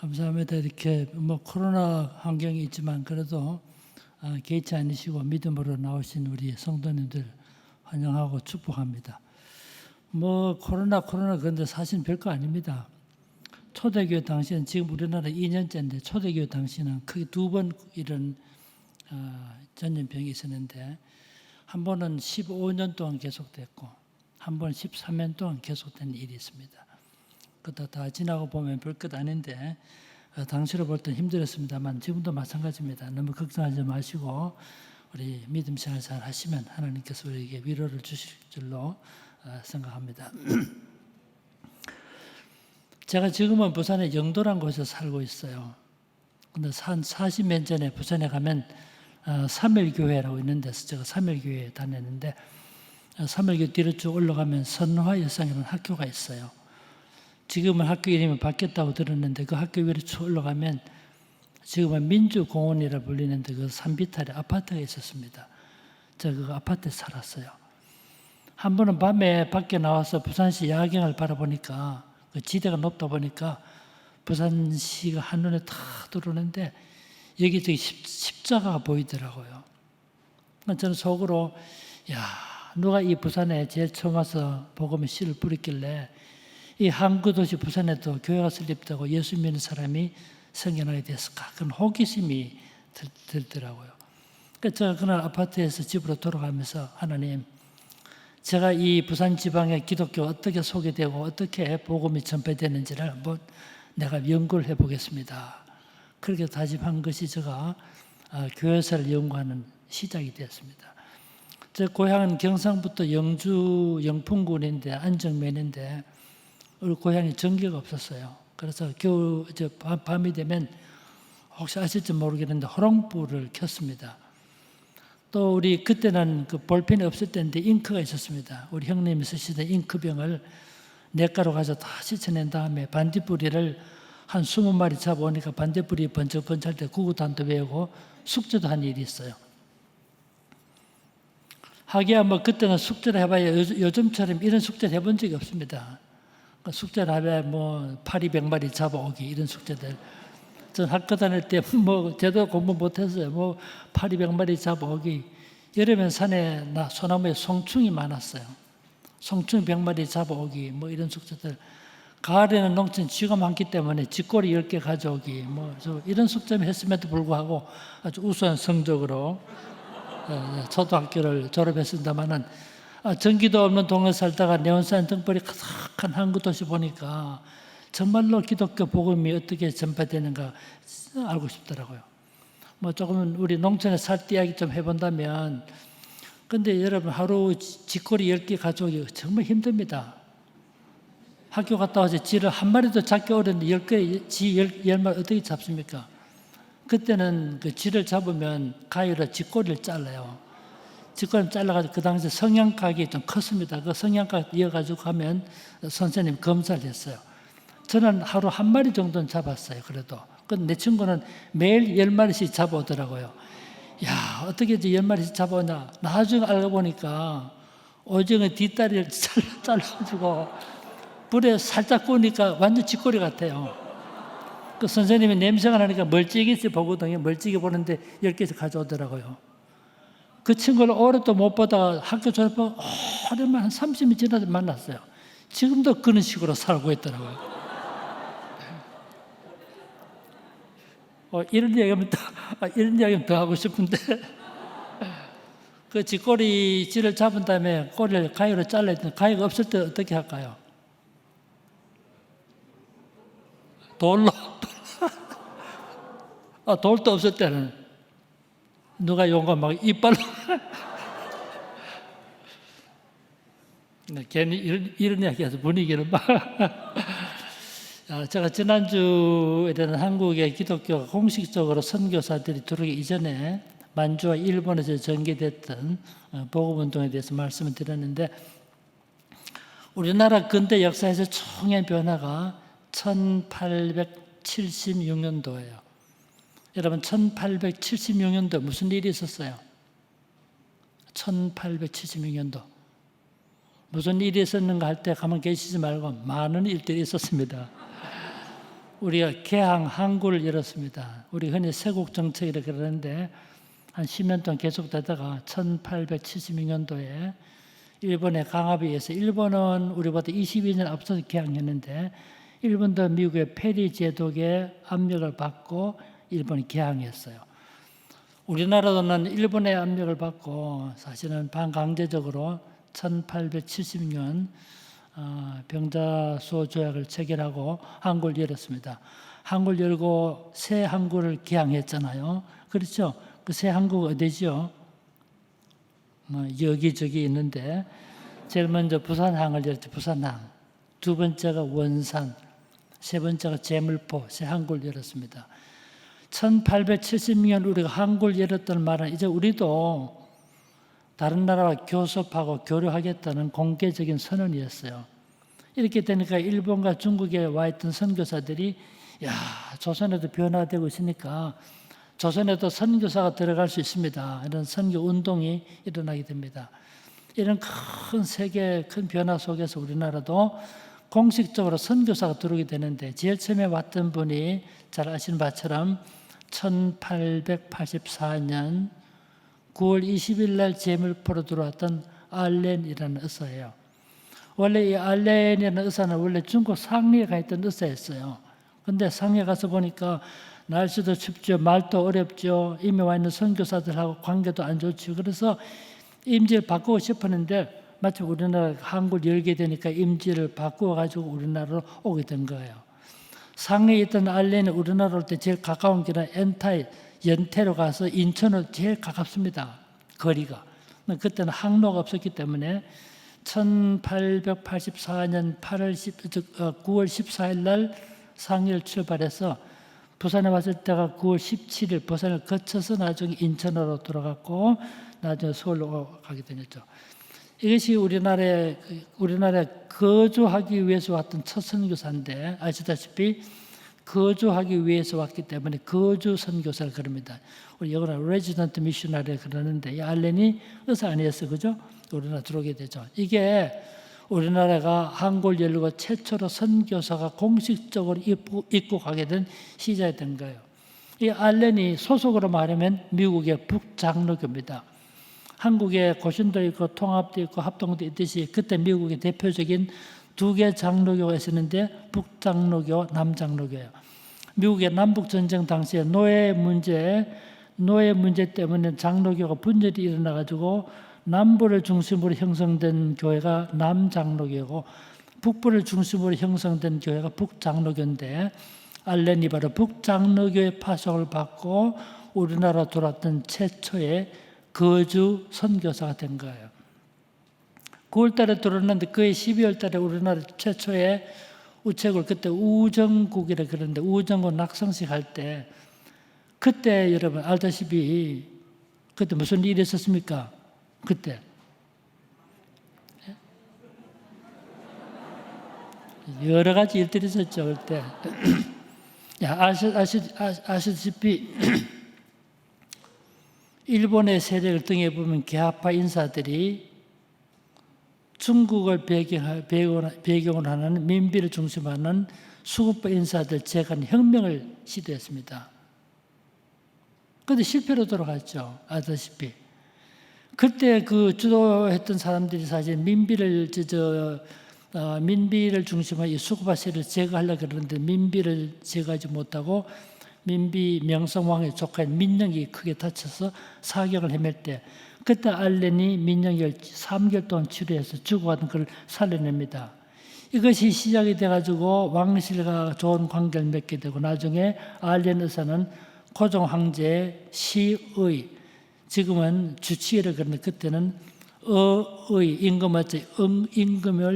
감사합니다. 이렇게 코로나 환경이 있지만 그래도 개의치 않으시고 믿음으로 나오신 우리 성도님들 환영하고 축복합니다. 코로나 근데 사실 별거 아닙니다. 초대교회 당시에는 지금 우리나라 2년째인데 초대교회 당시에는 크게 2번 이런 전염병이 있었는데 한 번은 15년 동안 계속됐고 한 번은 13년 동안 계속된 일이 있습니다. 그것도 다 지나고 보면 별것 아닌데 당시로 볼 땐 힘들었습니다만 지금도 마찬가지입니다. 너무 걱정하지 마시고 우리 믿음 생활 잘 하시면 하나님께서 우리에게 위로를 주실 줄로 생각합니다. 제가 지금은 부산의 영도란 곳에 살고 있어요. 근데 한 40년 전에 부산에 가면 삼일교회라고 있는 데서 제가 삼일교회에 다녔는데 삼일교회 뒤로 쭉 올라가면 선화여상이라는 학교가 있어요. 지금은 학교 이름이 바뀌었다고 들었는데 그 학교 위로 쭉 올라가면 지금은 민주공원이라 불리는데 그 산비탈에 아파트가 있었습니다. 제가 그 아파트에 살았어요. 한 번은 밤에 밖에 나와서 부산시 야경을 바라보니까 그 지대가 높다 보니까 부산시가 한눈에 탁 들어오는데 여기저기 십자가가 보이더라고요. 저는 속으로 누가 이 부산에 제일 처음 와서 복음의 씨를 뿌렸길래 이 항구 도시 부산에도 교회가 설립되고 예수 믿는 사람이 생겨나게 됐을까? 그런 호기심이 들더라고요. 그래서 제가 그날 아파트에서 집으로 돌아가면서 하나님, 제가 이 부산 지방의 기독교가 어떻게 소개되고 어떻게 복음이 전파되는지를 한번 내가 연구를 해보겠습니다. 그렇게 다짐한 것이 제가 교회사를 연구하는 시작이 되었습니다. 제 고향은 경상북도 영주 영풍군인데 안정면인데 우리 고향에 전기가 없었어요. 그래서 밤이 되면 혹시 아실지 모르겠는데 호롱불을 켰습니다. 또 우리 그때는 그 볼펜이 없을 때인데 잉크가 있었습니다. 우리 형님이 쓰시던 잉크병을 냇가로 가서 다 씻어낸 다음에 반딧불이를 한 20마리 잡아오니까 반딧불이 번쩍번쩍할 때 구구단도 외우고 숙제도 한 일이 있어요. 하기야 그때는 숙제를 해봐야 요즘처럼 이런 숙제를 해본 적이 없습니다. 숙제를 하면 파리 100마리 잡아오기 이런 숙제들. 전 학교 다닐 때 제대로 공부 못했어요. 파리 100마리 잡아오기. 여름엔 산에 소나무에 송충이 많았어요. 송충 100마리 잡아오기 이런 숙제들. 가을에는 농촌 쥐가 많기 때문에 쥐꼬리 10개 가져오기 이런 숙제를 했음에도 불구하고 아주 우수한 성적으로 초등학교를 졸업했습니다만은 전기도 없는 동네 살다가 네온사인 등불이 가득한 항구 도시 보니까 정말로 기독교 복음이 어떻게 전파되는가 알고 싶더라고요. 조금 우리 농촌에 살 때 이야기 좀 해본다면 근데 여러분 하루 쥐꼬리 10개 가져오기 정말 힘듭니다. 학교 갔다 와서 쥐를 한 마리도 잡기 어려운데 10개, 쥐 10마리 어떻게 잡습니까? 그때는 그 쥐를 잡으면 가위로 쥐꼬리를 잘라요. 쥐꼬리를 잘라가지고 그 당시에 성냥각이 좀 컸습니다. 그 성냥각 이어가지고 가면 선생님 검사를 했어요. 저는 하루 한 마리 정도는 잡았어요. 그래도. 근데 내 친구는 매일 10마리씩 잡아오더라고요. 어떻게 10마리씩 잡아오냐. 나중에 알고 보니까 오징어 뒷다리를 잘라가지고 불에 살짝 구우니까 완전 쥐꼬리 같아요. 그 선생님이 냄새가 나니까 멀찍이 보거든요. 멀찍이 보는데 10개씩 가져오더라고요. 그 친구를 오래 또 못 보다가 학교 졸업하고 오랜만에 한 30년 지나서 만났어요. 지금도 그런 식으로 살고 있더라고요. 이런 이야기하면 더 하고 싶은데 그 쥐를 잡은 다음에 꼬리를 가위로 잘라야 되는데 가위가 없을 때 어떻게 할까요? 돌로 돌도 없을 때는 누가 용감 이빨로 괜히 이런 이야기해서 분위기를 제가 지난주에는 한국의 기독교가 공식적으로 선교사들이 들어오기 이전에 만주와 일본에서 전개됐던 복음운동에 대해서 말씀을 드렸는데 우리나라 근대 역사에서 총의 변화가 1876년도예요. 여러분 1876년도 무슨 일이 있었어요? 1876년도 무슨 일이 있었는가 할 때 가만 계시지 말고 많은 일들이 있었습니다. 우리가 개항 항구를 열었습니다. 우리 흔히 세국 정책이라 그러는데 한 10년 동안 계속되다가 1876년도에 일본의 강압에 의해서 일본은 우리보다 22년 앞서서 개항했는데 일본도 미국의 페리 제독의 압력을 받고 일본이 개항했어요. 우리나라도는 일본의 압력을 받고 사실은 반강제적으로 1870년 병자수호 조약을 체결하고 항구를 열었습니다. 항구를 열고 새 항구를 개항했잖아요. 그렇죠? 그 새 항구가 어디죠? 여기저기 있는데 제일 먼저 부산항을 열었죠. 부산항. 두 번째가 원산, 세 번째가 제물포, 새 항구를 열었습니다. 1870년 우리가 항구를 열었다는 말은 이제 우리도 다른 나라와 교섭하고 교류하겠다는 공개적인 선언이었어요. 이렇게 되니까 일본과 중국에 와 있던 선교사들이 조선에도 변화되고 있으니까 조선에도 선교사가 들어갈 수 있습니다. 이런 선교 운동이 일어나게 됩니다. 이런 큰 세계 큰 변화 속에서 우리나라도 공식적으로 선교사가 들어오게 되는데 제일 처음에 왔던 분이 잘 아시는 바처럼 1884년 9월 20일 날 제물포로 들어왔던 알렌이라는 의사예요. 원래 이 알렌이라는 의사는 원래 중국 상리에 가 있던 의사였어요. 근데 상리에 가서 보니까 날씨도 춥죠. 말도 어렵죠. 이미 와 있는 선교사들하고 관계도 안 좋죠. 그래서 임지를 바꾸고 싶었는데 마침 우리나라 항구를 열게 되니까 임지를 바꾸어가지고 우리나라로 오게 된 거예요. 상해에 있던 알렌이 우리나라 올 때 제일 가까운 길은 엔타이, 연태로 가서 인천으로 제일 가깝습니다. 거리가. 그때는 항로가 없었기 때문에 1884년 9월 14일 날 상해를 출발해서 부산에 왔을 때가 9월 17일 부산을 거쳐서 나중에 인천으로 들어갔고 나중에 서울로 가게 되었죠. 이것이 우리나라에 거주하기 위해서 왔던 첫 선교사인데 아시다시피 거주하기 위해서 왔기 때문에 거주 선교사를 그럽니다. 우리 영어로 레지던트 미셔너리 그러는데 이 알렌이 의사 아니었어, 그죠? 우리나라 들어오게 되죠. 이게 우리나라가 항구를 열고 최초로 선교사가 공식적으로 입국하게 된 시작이 된 거예요. 이 알렌이 소속으로 말하면 미국의 북장로교입니다. 한국에 고신도 있고 통합도 있고 합동도 있듯이 그때 미국의 대표적인 두 개 장로교가 있었는데 북장로교, 남장로교예요. 미국의 남북전쟁 당시에 노예 문제 때문에 장로교가 분열이 일어나가지고 남부를 중심으로 형성된 교회가 남장로교고 북부를 중심으로 형성된 교회가 북장로교인데 알렌이 바로 북장로교의 파송을 받고 우리나라 들어왔던 최초의 거주 선교사가 된 거예요. 9월 달에 들어왔는데 그해 12월 달에 우리나라 최초의 우체국 그때 우정국이라 그러는데 우정국 낙성식 할 때 그때 여러분 알다시피 그때 무슨 일이 있었습니까? 그때 여러 가지 일들이 있었죠. 그때 아시다시피 일본의 세력을 등에 보면 개화파 인사들이 중국을 배경으로 하는 민비를 중심으로 하는 수급파 인사들 제간 혁명을 시도했습니다. 그런데 실패로 돌아갔죠. 아시다시피. 그때 그 주도했던 사람들이 사실 민비를 중심으로 이 수급파 세력을 제거하려고 그러는데 민비를 제거하지 못하고 민비 명성왕의 조카인 민영이 크게 다쳐서 사경을 헤맬 때 그때 알렌이 민영이를 3개월 동안 치료해서 죽어가던 그걸 살려냅니다. 이것이 시작이 돼가지고 왕실과 좋은 관계를 맺게 되고 나중에 알렌 의사는 고종 황제의 시의 지금은 주치의를 그러는데 그때는 어의 임금을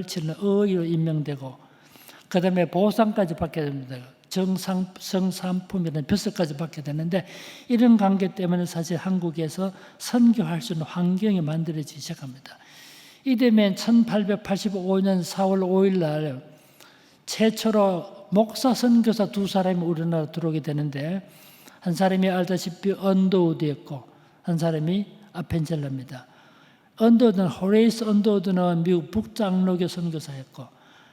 치는 어의로 임명되고 그 다음에 보상까지 받게 됩니다. 성상품이라는 벼슬까지 받게 되는데 이런 관계 때문에 사실 한국에서 선교할 수 있는 환경이 만들어지기 시작합니다. 이되면 1885년 4월 5일 날 최초로 목사 선교사 두 사람이 우리나라 들어오게 되는데 한 사람이 알다시피 언더우드였고 한 사람이 아펜젤라입니다. 호레이스 언더우드는 미국 북장로교 선교사였고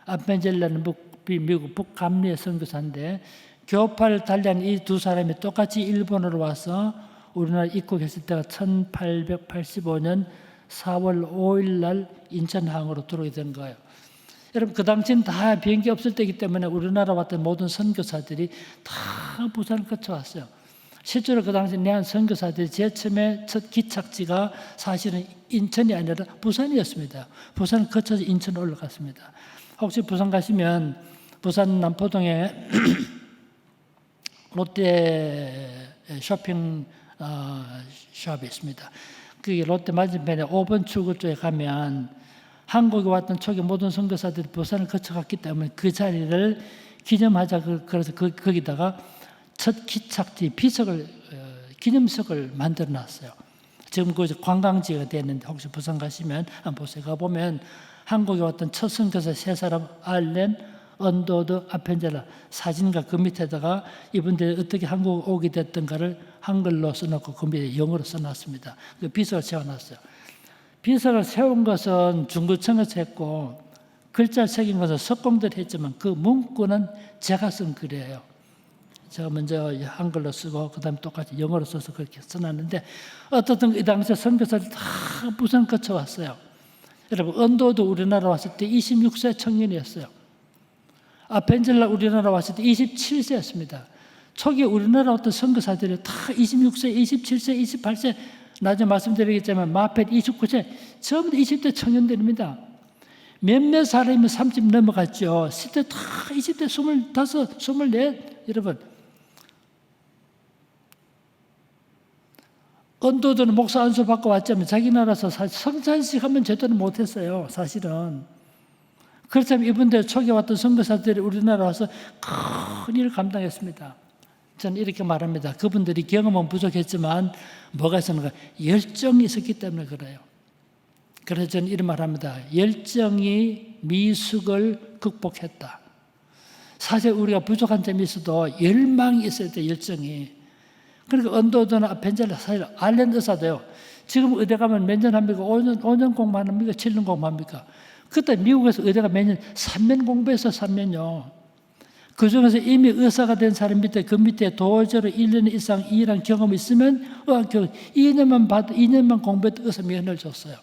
아펜젤라는 미국 북감리의 선교사인데 교파를 달리한 이 두 사람이 똑같이 일본으로 와서 우리나라 입국했을 때가 1885년 4월 5일 날 인천항으로 들어오게 된 거예요. 여러분 그 당시는 다 비행기 없을 때이기 때문에 우리나라 왔던 모든 선교사들이 다 부산을 거쳐왔어요. 실제로 그 당시 내한 선교사들이 제일 처음에 첫 기착지가 사실은 인천이 아니라 부산이었습니다. 부산을 거쳐서 인천 올라갔습니다. 혹시 부산 가시면 부산 남포동에 롯데 쇼핑 숍이 있습니다. 그게 롯데 맞은편에 5번 출구 쪽에 가면 한국에 왔던 초기 모든 선교사들이 부산을 거쳐갔기 때문에 그 자리를 기념하자. 그래서 거기다가 첫 기착지 비석을 기념석을 만들어 놨어요. 지금 그 관광지가 됐는데 혹시 부산 가시면 한번 보세요. 가보면 한국에 왔던 첫 선교사 세 사람 알렌, 언도드, 아펜젤라 사진과 그 밑에다가 이분들이 어떻게 한국 오게 됐던가를 한글로 써놓고 그 밑에 영어로 써놨습니다. 그 비석을 세워놨어요. 비석을 세운 것은 중구청에서 했고 글자를 새긴 것은 석공들이 했지만 그 문구는 제가 쓴 글이에요. 제가 먼저 한글로 쓰고 그 다음에 똑같이 영어로 써서 그렇게 써놨는데 어떻든 이 당시에 선교사들 다 부산 거쳐왔어요. 여러분 언도도 우리나라 왔을 때 26세 청년이었어요. 아펜젤라 우리나라 왔을 때 27세였습니다. 초기 우리나라 왔던 선교사들이 다 26세, 27세, 28세 나중에 말씀드리겠지만 마펫 29세 전부 다 20대 청년들입니다. 몇몇 사람이 30 넘어갔죠. 10대 다 20대 25, 24 여러분 언도들은 목사 안수 받고 왔지만 자기 나라에서 성찬식 하면 제대로 못했어요. 사실은. 그렇다면 이분들 초기에 왔던 선교사들이 우리나라 와서 큰 일을 감당했습니다. 저는 이렇게 말합니다. 그분들이 경험은 부족했지만 뭐가 있었는가? 열정이 있었기 때문에 그래요. 그래서 저는 이런 말합니다. 열정이 미숙을 극복했다. 사실 우리가 부족한 점이 있어도 열망이 있어야 돼. 열정이. 그러니까 언도드나 아펜젤라 사실 알렌 의사도요. 지금 의대 가면 몇 년 합니까? 5년 공부합니까? 7년 공부합니까? 그때 미국에서 의대가 몇 년? 3년 공부해서 3년요. 그 중에서 이미 의사가 된 사람 밑에 그 밑에 도저로 1년 이상 일한 경험이 있으면 2년만 봐도 2년만 공부해도 의사 면허를 줬어요.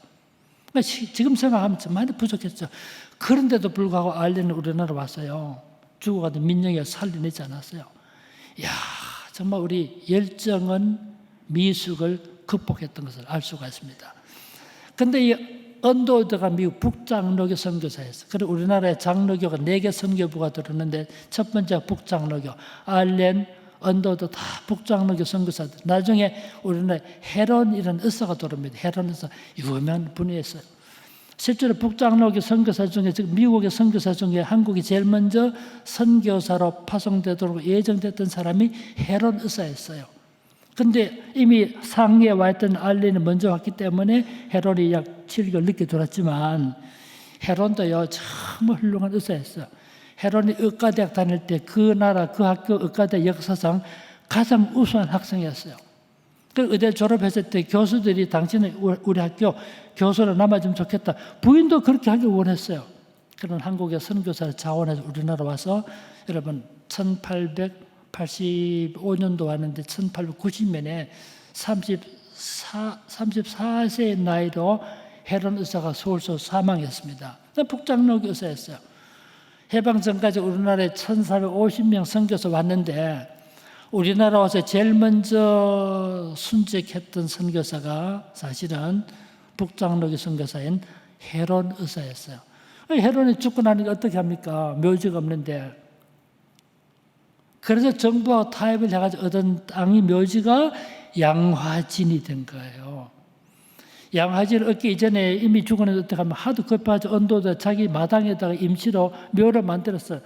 그러니까 지금 생각하면 많이 부족했죠. 그런데도 불구하고 알렌은 우리나라 왔어요. 죽어가도 민영이가 살려내지 않았어요. 이야, 정말 우리 열정은 미숙을 극복했던 것을 알 수가 있습니다. 그런데 이 언도드가 미국 북장로교 선교사였어요. 그리고 우리나라에 장로교가 4개 선교부가 들었는데 첫 번째가 북장로교, 알렌, 언도드 다 북장로교 선교사들. 나중에 우리나라에 헤론이라는 의사가 들어옵니다. 헤론 의사 유명한 분이었어요. 실제로 북장로교 선교사 중에 지금 미국의 선교사 중에 한국이 제일 먼저 선교사로 파송되도록 예정됐던 사람이 헤론 의사였어요. 그런데 이미 상해에 와 있던 알렌이 먼저 왔기 때문에 헤론이 약 7개월 늦게 돌았지만 헤론도요 정말 훌륭한 의사였어요. 헤론이 의과대학 다닐 때 그 나라 그 학교 의과대 역사상 가장 우수한 학생이었어요. 그 의대 졸업했을 때 교수들이 당신은 우리 학교 교수로 남아주면 좋겠다. 부인도 그렇게 하길 원했어요. 그런 한국의 선교사를 자원해서 우리나라 와서 여러분 1885년도 왔는데 1890년에 34세의 나이로 헤론 의사가 서울서 사망했습니다. 북장로교 의사였어요. 해방 전까지 우리나라에 1450명 선교사 왔는데 우리나라 와서 제일 먼저 순직했던 선교사가 사실은 북장로교 선교사인 헤론 의사였어요. 헤론이 죽고 나니까 어떻게 합니까? 묘지가 없는데. 그래서 정부하고 타협을 해가지고 얻은 땅이 묘지가 양화진이 된 거예요. 양화진을 얻기 이전에 이미 죽었는데 어떻게 하면 하도 급해가지고 언도도 자기 마당에다가 임시로 묘를 만들었어요.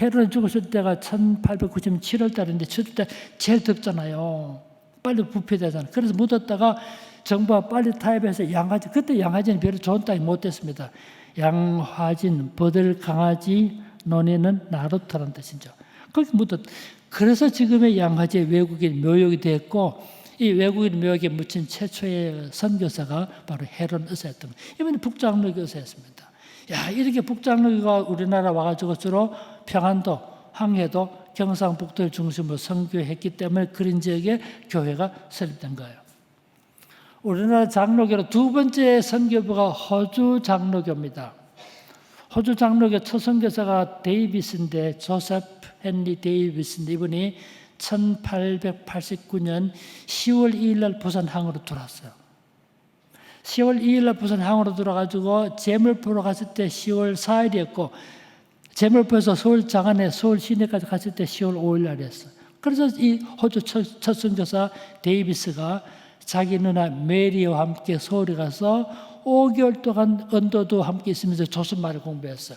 헤론이 죽었을 때가 1890년 7월 달인데 7월 달 제일 덥잖아요. 빨리 부패되잖아요. 그래서 묻었다가 정부가 빨리 타협해서 양화진, 그때 양화진이 별로 좋은 땅이 못 됐습니다. 양화진, 버들 강아지 논에는 나루터라는 뜻이죠. 거기 묻었. 그래서 지금의 양화진 외국인 묘역이 됐고 이 외국인 묘역에 묻힌 최초의 선교사가 바로 헤론 의사였던 거예요. 이번에 북장로교 의사였습니다. 야, 이렇게 북장로교가 우리나라 와가지고 주로 평안도, 황해도, 경상북도를 중심으로 선교했기 때문에 그런 지역에 교회가 설립된 거예요. 우리나라 장로교로 두 번째 선교부가 호주 장로교입니다. 호주 장로교 첫 선교사가 데이비스인데, 조셉 헨리 데이비스인데, 이분이 1889년 10월 2일 날 부산항으로 들어왔어요. 10월 2일 날 부산항으로 들어가지고 제물포로 갔을 때 10월 4일이었고, 제물포에서 서울 장안에 서울 시내까지 갔을 때 10월 5일 날이었어요. 그래서 이 호주 첫 선교사 데이비스가 자기 누나 메리와 함께 서울에 가서 5개월 동안 언도도 함께 있으면서 조선말을 공부했어요.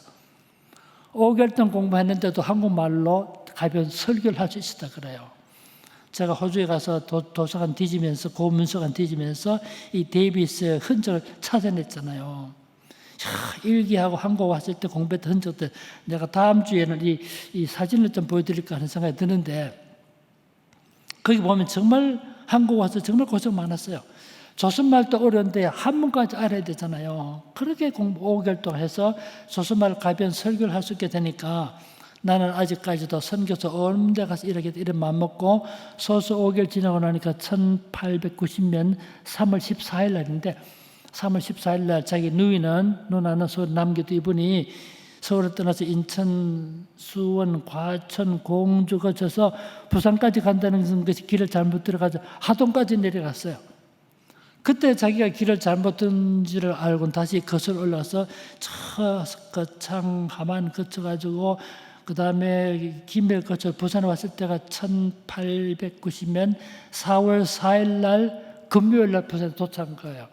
5개월 동안 공부했는데도 한국말로 가벼운 설교를 할 수 있었다 그래요. 제가 호주에 가서 도서관 뒤지면서, 고문서관 뒤지면서 이 데이비스의 흔적을 찾아냈잖아요. 일기하고 한국 왔을 때 공부했던 흔적들, 내가 다음 주에는 이 사진을 좀 보여드릴까 하는 생각이 드는데, 거기 보면 정말 한국 와서 정말 고생 많았어요. 조선말도 어려운데 한문까지 알아야 되잖아요. 그렇게 공부 5개월 동안 해서 조선말 가벼운 설교를 할 수 있게 되니까, 나는 아직까지도 선교사 어느 데 가서 일하겠다 이런 마음 먹고, 소수 5개월 지나고 나니까 1890년 3월 14일 날인데, 3월 14일 날 자기 누나는 서울 남겨도 이분이 서울을 떠나서 인천, 수원, 과천, 공주 거쳐서 부산까지 간다는 것이 길을 잘못 들어가서 하동까지 내려갔어요. 그때 자기가 길을 잘못 든 줄을 알고 다시 거슬러 올라가서 거창, 함안 거쳐가지고 그 다음에 김해를 거쳐 부산에 왔을 때가 1890년 4월 4일 날 금요일 날 부산에 도착한 거예요.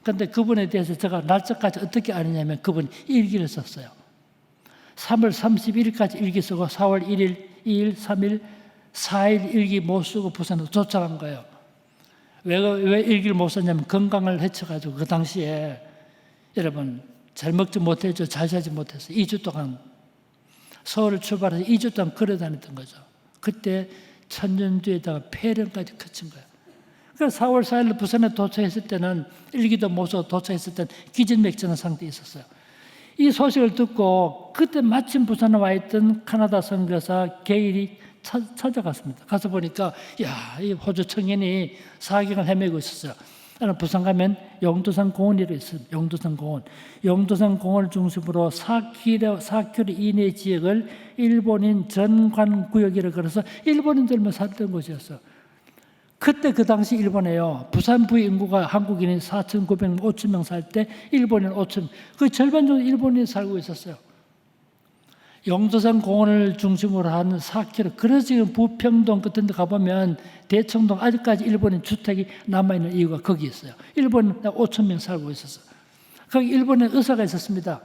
그런데 그분에 대해서 제가 날짜까지 어떻게 아느냐면, 그분이 일기를 썼어요. 3월 31일까지 일기 쓰고 4월 1일, 2일, 3일, 4일 일기 못 쓰고 부산에 도착한 거예요. 왜 일기를 못 썼냐면 건강을 해쳐가지고 그 당시에 여러분 잘 먹지 못했죠. 잘 자지 못했어요. 2주 동안 서울을 출발해서 2주 동안 걸어다녔던 거죠. 그때 천년두에다가 폐렴까지 거친 거예요. 그래서 4월 4일 부산에 도착했을 때는 일기도 못 써서 도착했을 때는 기진맥진한 상태에 있었어요. 이 소식을 듣고 그때 마침 부산에 와 있던 카나다 선교사 게일이 찾아갔습니다. 가서 보니까 이 호주 청년이 사경을 헤매고 있었어요. 나는 부산 가면 용도산 공원이라고 있습니다. 용도산 공원을 중심으로 4km 이내 지역을 일본인 전관구역이라고 그래서 일본인들만 살던 곳이었어요. 그때 그 당시 일본에요, 부산부 인구가 한국인이 4,900명, 5,000명 살 때 일본인 5,000명, 그 절반 정도 일본인이 살고 있었어요. 용도산 공원을 중심으로 한 4km. 그래서 지금 부평동 같은 데 가보면 대청동 아직까지 일본인 주택이 남아있는 이유가 거기 있어요. 일본인 5,000명 살고 있었어요. 거기 일본에 의사가 있었습니다.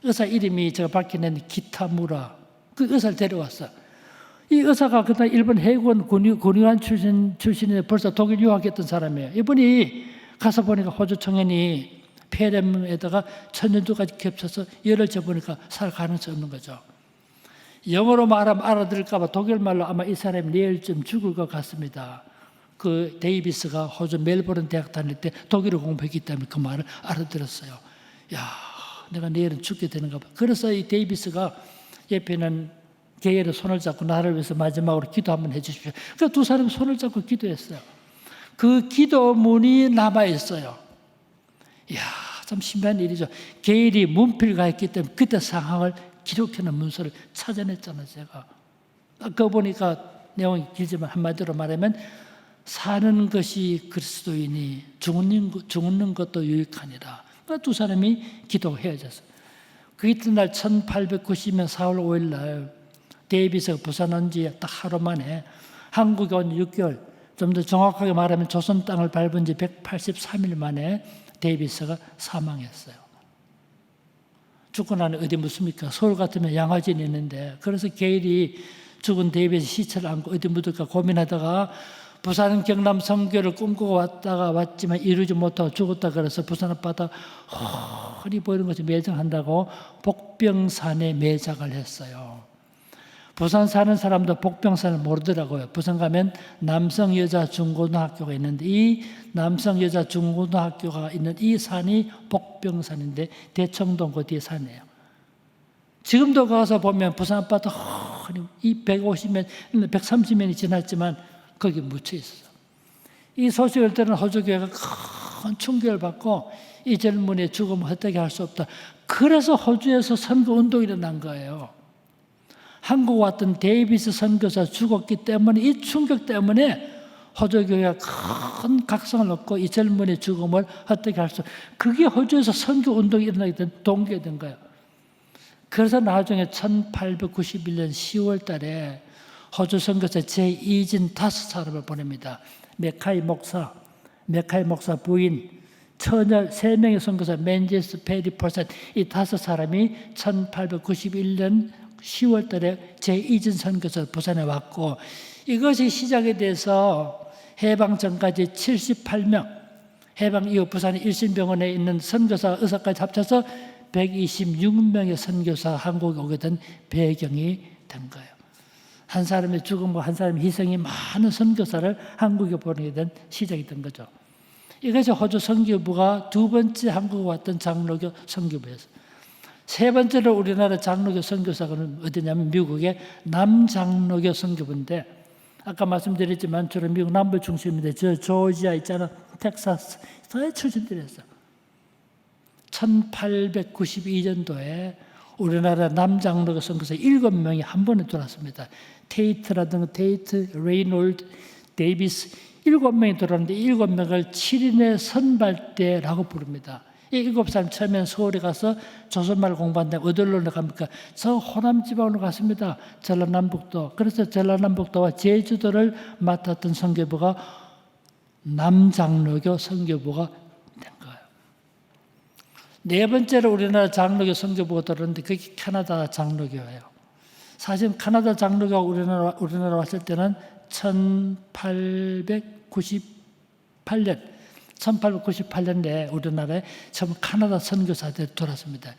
의사 이름이 제가 밝혀낸 기타무라. 그 의사를 데려왔어요. 이 의사가 그때 일본 해군 군의관 출신인데 벌써 독일 유학했던 사람이에요. 이분이 가서 보니까 호주 청년이 폐렴에다가 천연두까지 겹쳐서 열을 져보니까 살 가능성이 없는 거죠. 영어로 말하면 알아들을까 봐 독일말로 아마 이 사람이 내일쯤 죽을 것 같습니다. 그 데이비스가 호주 멜버른 대학 다닐 때 독일어 공부했기 때문에 그 말을 알아들었어요. 내가 내일은 죽게 되는가 봐. 그래서 이 데이비스가 옆에는 게일의 손을 잡고 나를 위해서 마지막으로 기도 한번 해주십시오. 그래서 두 사람이 손을 잡고 기도했어요. 그 기도문이 남아있어요. 참 신비한 일이죠. 게일이 문필가 했기 때문에 그때 상황을 기록해놓은 문서를 찾아냈잖아요, 제가. 아까 보니까 내용이 길지만 한마디로 말하면, 사는 것이 그리스도이니 죽는 것도 유익하니라. 그러니까 두 사람이 기도가 헤어졌어요. 그 이튿날 1890년 4월 5일 날 데이비스가 부산 온 지 딱 하루 만에, 한국에 온 6개월, 좀 더 정확하게 말하면 조선 땅을 밟은 지 183일 만에 데이비스가 사망했어요. 죽고 나면 어디 묻습니까? 서울 같으면 양화진이 있는데, 그래서 게일이 죽은 데이비스 시체를 안고 어디 묻을까 고민하다가 부산 경남 선교를 꿈꾸고 왔지만 이루지 못하고 죽었다 그래서 부산 앞바다 훤히 보이는 것을 매장한다고 복병산에 매장을 했어요. 부산 사는 사람도 복병산을 모르더라고요. 부산 가면 남성 여자 중고등학교가 있는데, 이 남성 여자 중고등학교가 있는 이 산이 복병산인데 대청동 그 뒤에 산이에요. 지금도 가서 보면 부산 아파트 이 150년, 130년이 지났지만 거기 묻혀 있어요. 이 소식을 들은 호주교회가 큰 충격을 받고 이 젊은이의 죽음을 헛되게 할 수 없다. 그래서 호주에서 선거 운동이 일어난 거예요. 한국 왔던 데이비스 선교사 죽었기 때문에 이 충격 때문에 호주교회가 큰 각성을 얻고 이 젊은이의 죽음을 헛되게 할 수 없다. 그게 호주에서 선교 운동이 일어나게 된 동기가 된 거예요. 그래서 나중에 1891년 10월 달에 호주 선교사 제2진 5사람을 보냅니다. 메카이 목사 부인, 처녀 3명의 선교사 맨지스, 페리, 포셋 이 5사람이 1891년 10월 달에 제2진 선교사 부산에 왔고 이것이 시작이 돼서 해방 전까지 78명, 해방 이후 부산 일신병원에 있는 선교사 의사까지 합쳐서 126명의 선교사 한국에 오게 된 배경이 된 거예요. 한 사람의 죽음과 한 사람의 희생이 많은 선교사를 한국에 보내게 된 시작이 된 거죠. 이것이 호주 선교부가 두 번째 한국에 왔던 장로교 선교부였어요. 세 번째로 우리나라 장로교 선교사는 어디냐면 미국의 남장로교 선교부인데 아까 말씀드렸지만 주로 미국 남부 중심인데 저 조지아 있잖아, 텍사스 다 출신들이었어요. 1892년도에 우리나라 남장로교 선교사 7명이 한 번에 들어왔습니다. 테이트, 레이놀드, 데이비스 7명이 들어왔는데 7명을 7인의 선발대라고 부릅니다. 이 7사람 처음엔 서울에 가서 조선말 공부한다고 어디로 갑니까? 저 호남 지방으로 갔습니다. 전라남북도. 그래서 전라남북도와 제주도를 맡았던 선교부가 남장로교 선교부가 된 거예요. 네 번째로 우리나라 장로교 선교부가 들어왔는데 그게 캐나다 장로교예요. 사실 캐나다 장로교가 우리나라 왔을 때는 1898년에 우리나라에 처음 캐나다 선교사들이 돌았습니다.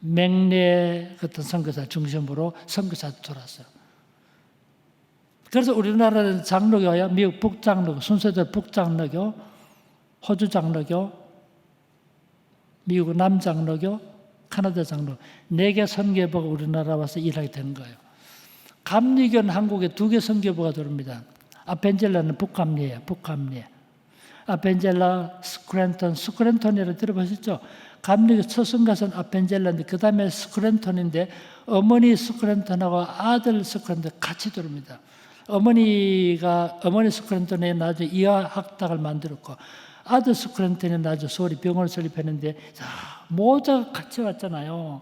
맹례 같은 선교사 중심으로 선교사들이 돌았어요. 그래서 우리나라는 장로교야 미국 북장로교, 순서대로 북장로교, 호주 장로교, 미국 남장로교, 캐나다 장로 4개 선교부가 우리나라 와서 일하게 된 거예요. 감리교는 한국에 2개 선교부가 들어옵니다. 아펜젤라는 북감리예요. 북감리. 아펜젤라, 스크랜턴이라고 들어보셨죠? 감리교 첫 선교사는 아펜젤라인데 그 다음에 스크랜턴인데 어머니 스크랜턴하고 아들 스크랜턴 같이 들어옵니다. 어머니 스크랜턴에 나중에 이화학당을 만들었고 아들 스크랜턴이 나중에 서울에 병원을 설립했는데 모자가 같이 왔잖아요.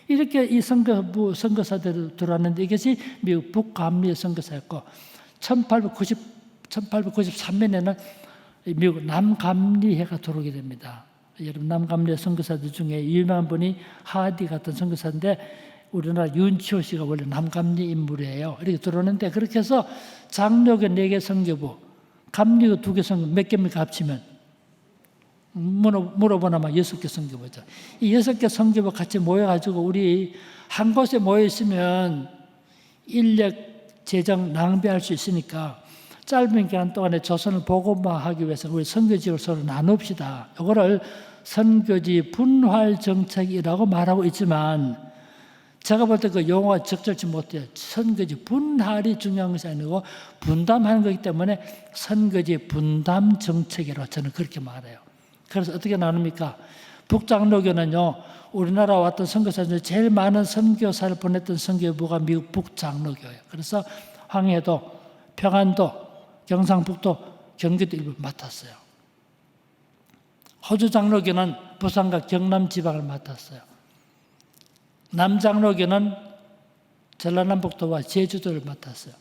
이렇게 이 선교사들이 들어왔는데 이것이 미국 북감리의 선교사였고 1893년에는 미국 남감리회가 들어오게 됩니다. 여러분 남감리회 선교사들 중에 유명한 분이 하디 같은 선교사인데 우리나라 윤치호 씨가 원래 남감리 인물이에요. 이렇게 들어오는데 그렇게 해서 장로교 4개 선교부, 감리교 2개 선교부 몇 개입니까 합치면? 물어보나마 6개 선교부죠. 이 6개 선교부 같이 모여가지고 우리 한 곳에 모여있으면 인력 재정 낭비할 수 있으니까 짧은 기간 동안에 조선을 복음화하기 위해서 우리 선교지를 서로 나눕시다. 이거를 선교지 분할 정책이라고 말하고 있지만 제가 볼 때 그 용어가 적절치 못해요. 선교지 분할이 중요한 것이 아니고 분담하는 거기 때문에 선교지 분담 정책이라고 저는 그렇게 말해요. 그래서 어떻게 나눕니까? 북장로교는요, 우리나라 왔던 선교사 중에 제일 많은 선교사를 보냈던 선교부가 미국 북장로교예요. 그래서 황해도, 평안도, 경상북도, 경기도 일부 맡았어요. 호주 장로교는 부산과 경남 지방을 맡았어요. 남장로교는 전라남북도와 제주도를 맡았어요.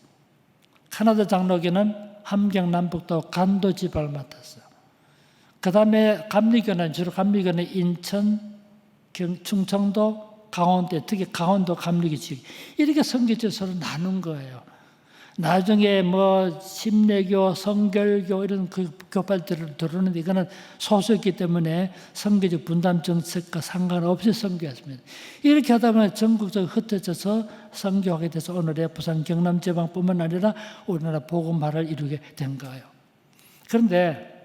캐나다 장로교는 함경 남북도 간도 지방을 맡았어요. 그 다음에 감리교는 주로 감리교는 인천, 충청도, 강원도, 특히 강원도 감리교 지역 이렇게 선교지를 서로 나눈 거예요. 나중에 뭐 심례교, 성결교 이런 그 교파들을 들어오는데 이거는 소수였기 때문에 선교지 분담 정책과 상관없이 선교했습니다. 이렇게 하다 보면 전국적으로 흩어져서 선교하게 돼서 오늘의 부산 경남 지방뿐만 아니라 우리나라 복음화를 이루게 된 거예요. 그런데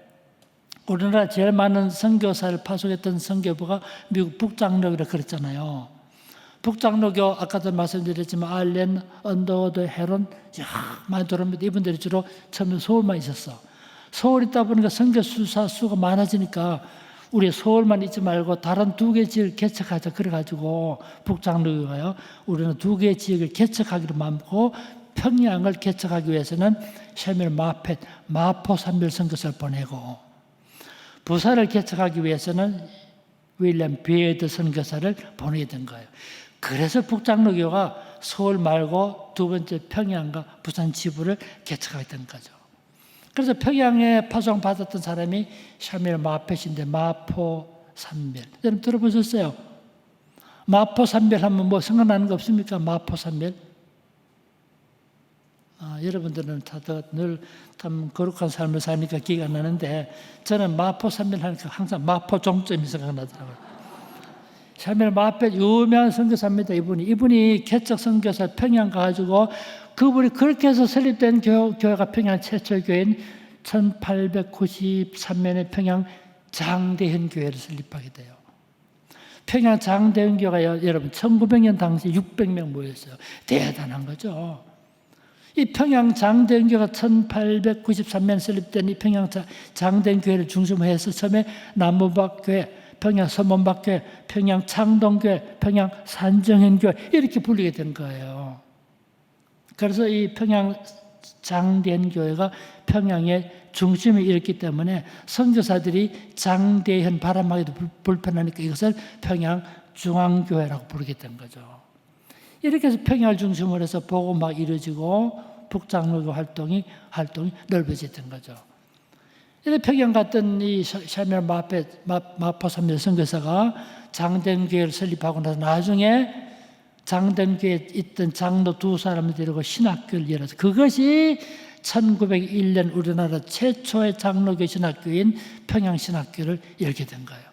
우리나라 제일 많은 선교사를 파송했던 선교부가 미국 북장로교라 그랬잖아요. 북장로교 아까도 말씀드렸지만 알렌, 언더워드, 헤론 많이 들어옵니다. 이분들이 주로 처음에 서울만 있었어. 서울 있다 보니까 선교수사 수가 많아지니까 우리 서울만 있지 말고 다른 2개 지역을 개척하자. 그래가지고 북장로교가요. 우리는 2개 지역을 개척하기로 마음먹고 평양을 개척하기 위해서는 샤뮬 마펫, 마포 산별 선교사를 보내고 부산을 개척하기 위해서는 윌리엄 비에드 선교사를 보내야 된 거예요. 그래서 북장로교가 서울 말고 2번째 평양과 부산 지부를 개척하게 된 거죠. 그래서 평양에 파송받았던 사람이 샤밀 마펫인데 마포 산별. 여러분 들어보셨어요? 마포 산별 하면 뭐 생각나는 거 없습니까? 마포 산별. 여러분들은 다들 늘 참 거룩한 삶을 사니까 기가 나는데 저는 마포 산별 하니까 항상 마포 종점이 생각나더라고요. 샤밀 마펫 유명한 선교사입니다. 이분이 개척 선교사 평양 가가지고 그분이 그렇게 해서 설립된 교회가 평양 최초 교회인 1893년에 평양 장대현 교회를 설립하게 돼요. 평양 장대현 교회가 여러분 1900년 당시 600명 모였어요. 대단한 거죠. 이 평양 장대현 교회가 1893년 설립된 이 평양 장대현 교회를 중심으로 해서 처음에 남부박교회, 평양 서문박교회, 평양 창동교회, 평양 산정현교회 이렇게 불리게 된 거예요. 그래서 이 평양 장대현 교회가 평양의 중심에 있기 때문에 선교사들이 장대현 발음하기도 불편하니까 이것을 평양 중앙교회라고 부르게 된 거죠. 이렇게 해서 평양을 중심으로 해서 복음화가 이루어지고 북장로교 활동이 넓어졌던 거죠. 이렇게 평양 갔던 이 샤밀 마포 산별 선교사가 장대현 교회를 설립하고 나서 나중에 장대교회에 있던 장로 2사람을 데리고 신학교를 열어서 그것이 1901년 우리나라 최초의 장로교 신학교인 평양신학교를 열게 된 거예요.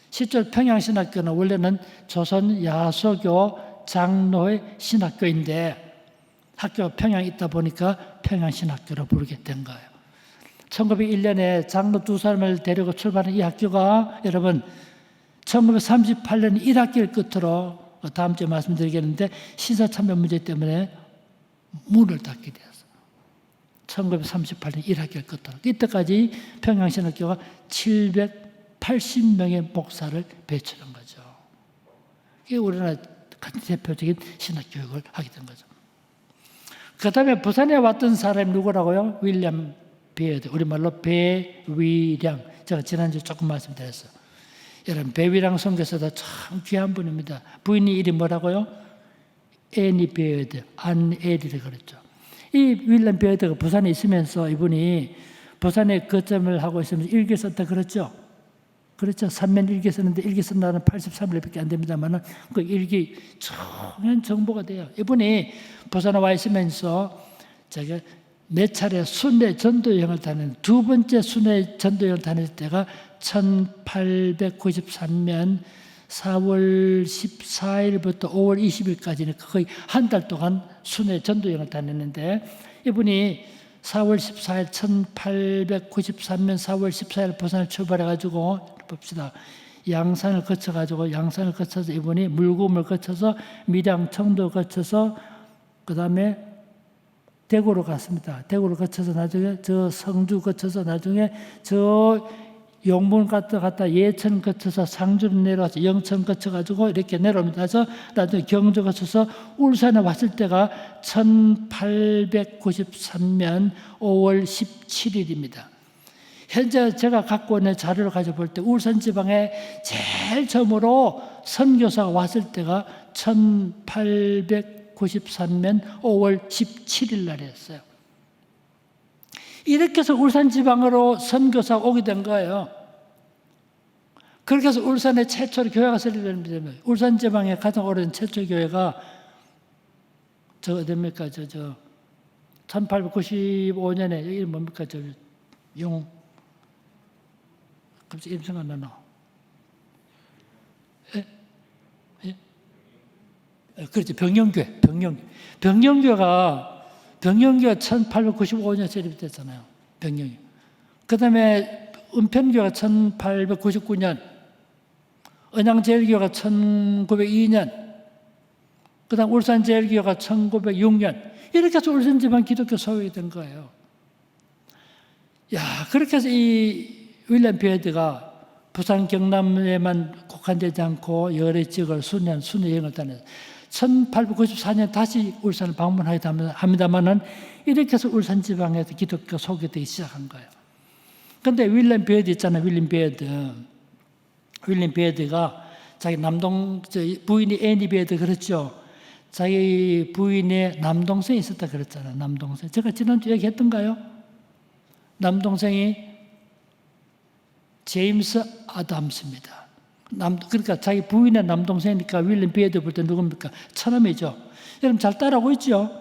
실제로 평양신학교는 원래는 조선 야소교 장로의 신학교인데 학교가 평양에 있다 보니까 평양신학교로 부르게 된 거예요. 1901년에 장로 2사람을 데리고 출발한 이 학교가 여러분 1938년 1학기를 끝으로 다음 주에 말씀드리겠는데 시사참여 문제 때문에 문을 닫게 되었어요. 1938년 1학기를 끝으로. 이때까지 평양신학교가 780명의 목사를 배출한 거죠. 이게 우리나라 대표적인 신학교육을 하게 된 거죠. 그 다음에 부산에 왔던 사람이 누구라고요? 윌리엄 비에드, 우리말로 배위량. 제가 지난주에 조금 말씀드렸어요. 여러분 배위량 선교사도 참 귀한 분입니다. 부인이 이름이 뭐라고요? 애니 베어드, 안 에리를 그랬죠. 이 윌리엄 베어드가 부산에 있으면서 이분이 부산에 거점을 하고 있으면서 일기 썼다 그랬죠. 그렇죠. 3면 일기 썼는데 일기 쓴 날은 83일밖에 안 됩니다만 그 일기 청년 정보가 돼요. 이분이 부산에 와 있으면서 제가 몇 차례 순회 전도 여행을 다니는 2번째 순회 전도 여행을 다닐 때가 1893년 4월 14일부터 5월 20일까지는 거의 한 달 동안 순회 전도 여행을 다녔는데 이분이 4월 14일 1893년 4월 14일 부산을 출발해가지고 봅시다. 양산을 거쳐서 이분이 물구음을 거쳐서 밀양 청도 거쳐서 그 다음에 대구로 갔습니다. 대구를 거쳐서 나중에 저 성주 거쳐서 나중에 저 용문 갔다 예천 거쳐서 상주로 내려와서 영천 거쳐가지고 이렇게 내려옵니다. 그래서 나중에 경주 거쳐서 울산에 왔을 때가 1893년 5월 17일입니다. 현재 제가 갖고 있는 자료를 가져볼 때 울산 지방에 제일 처음으로 선교사가 왔을 때가 1893년 5월 17일 날이었어요. 이렇게 해서 울산 지방으로 선교사가 오게 된 거예요. 그렇게 해서 울산에 최초로 교회가 설립됩니다. 울산 지방에 가장 오래된 최초 교회가 저 어디입니까? 1895년에 여기 뭡니까? 갑자기 이름 생각 안 나나? 그렇죠. 병영교회. 병영교회가 1895년 설립됐잖아요. 병영이. 그 다음에 은편교회가 1899년, 은양제일교회가 1902년, 그다음 울산제일교회가 1906년 이렇게 해서 울산지방 기독교 소유가 된 거예요. 야, 그렇게 해서 이 윌리엄 베어드가 부산 경남에만 국한되지 않고 여러 지역을 순회 여행을 다녔어요. 1894년 다시 울산을 방문하기도 합니다만은 이렇게 해서 울산 지방에서 기독교 소개되기 시작한 거예요. 그런데 윌리엄 베어드 있잖아요. 윌리엄 베어드가 자기 부인이 애니 베어드 그렇죠. 자기 부인의 남동생이 있었다 그랬잖아요. 남동생. 제가 지난주 얘기했던가요? 남동생이 제임스 아담스입니다. 그러니까 자기 부인의 남동생이니까 윌리엄 베어드 볼 때 누굽니까? 처남이죠. 여러분 잘 따라오고 있죠?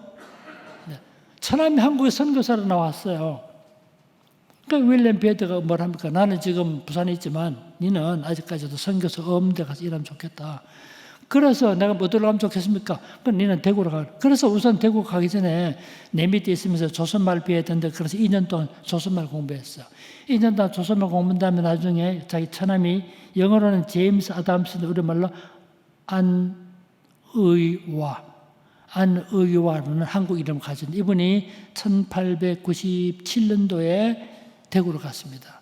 네. 처남이 한국에 선교사로 나왔어요. 그러니까 윌리엄 베어드가 뭘 합니까? 나는 지금 부산에 있지만 너는 아직까지도 선교사 없는 데 가서 일하면 좋겠다. 그래서 내가 어디로 가면 좋겠습니까? 그럼 너는 대구로 가. 그래서 우선 대구 가기 전에 내 밑에 있으면서 조선말 배워야 되는데 그래서 2년 동안 조선말 공부했어. 2년 동안 조선말 공부한 다음에 나중에 자기 처남이 영어로는 제임스 아담스, 우리말로 안의와라는 한국 이름을 가진 이분이 1897년도에 대구로 갔습니다.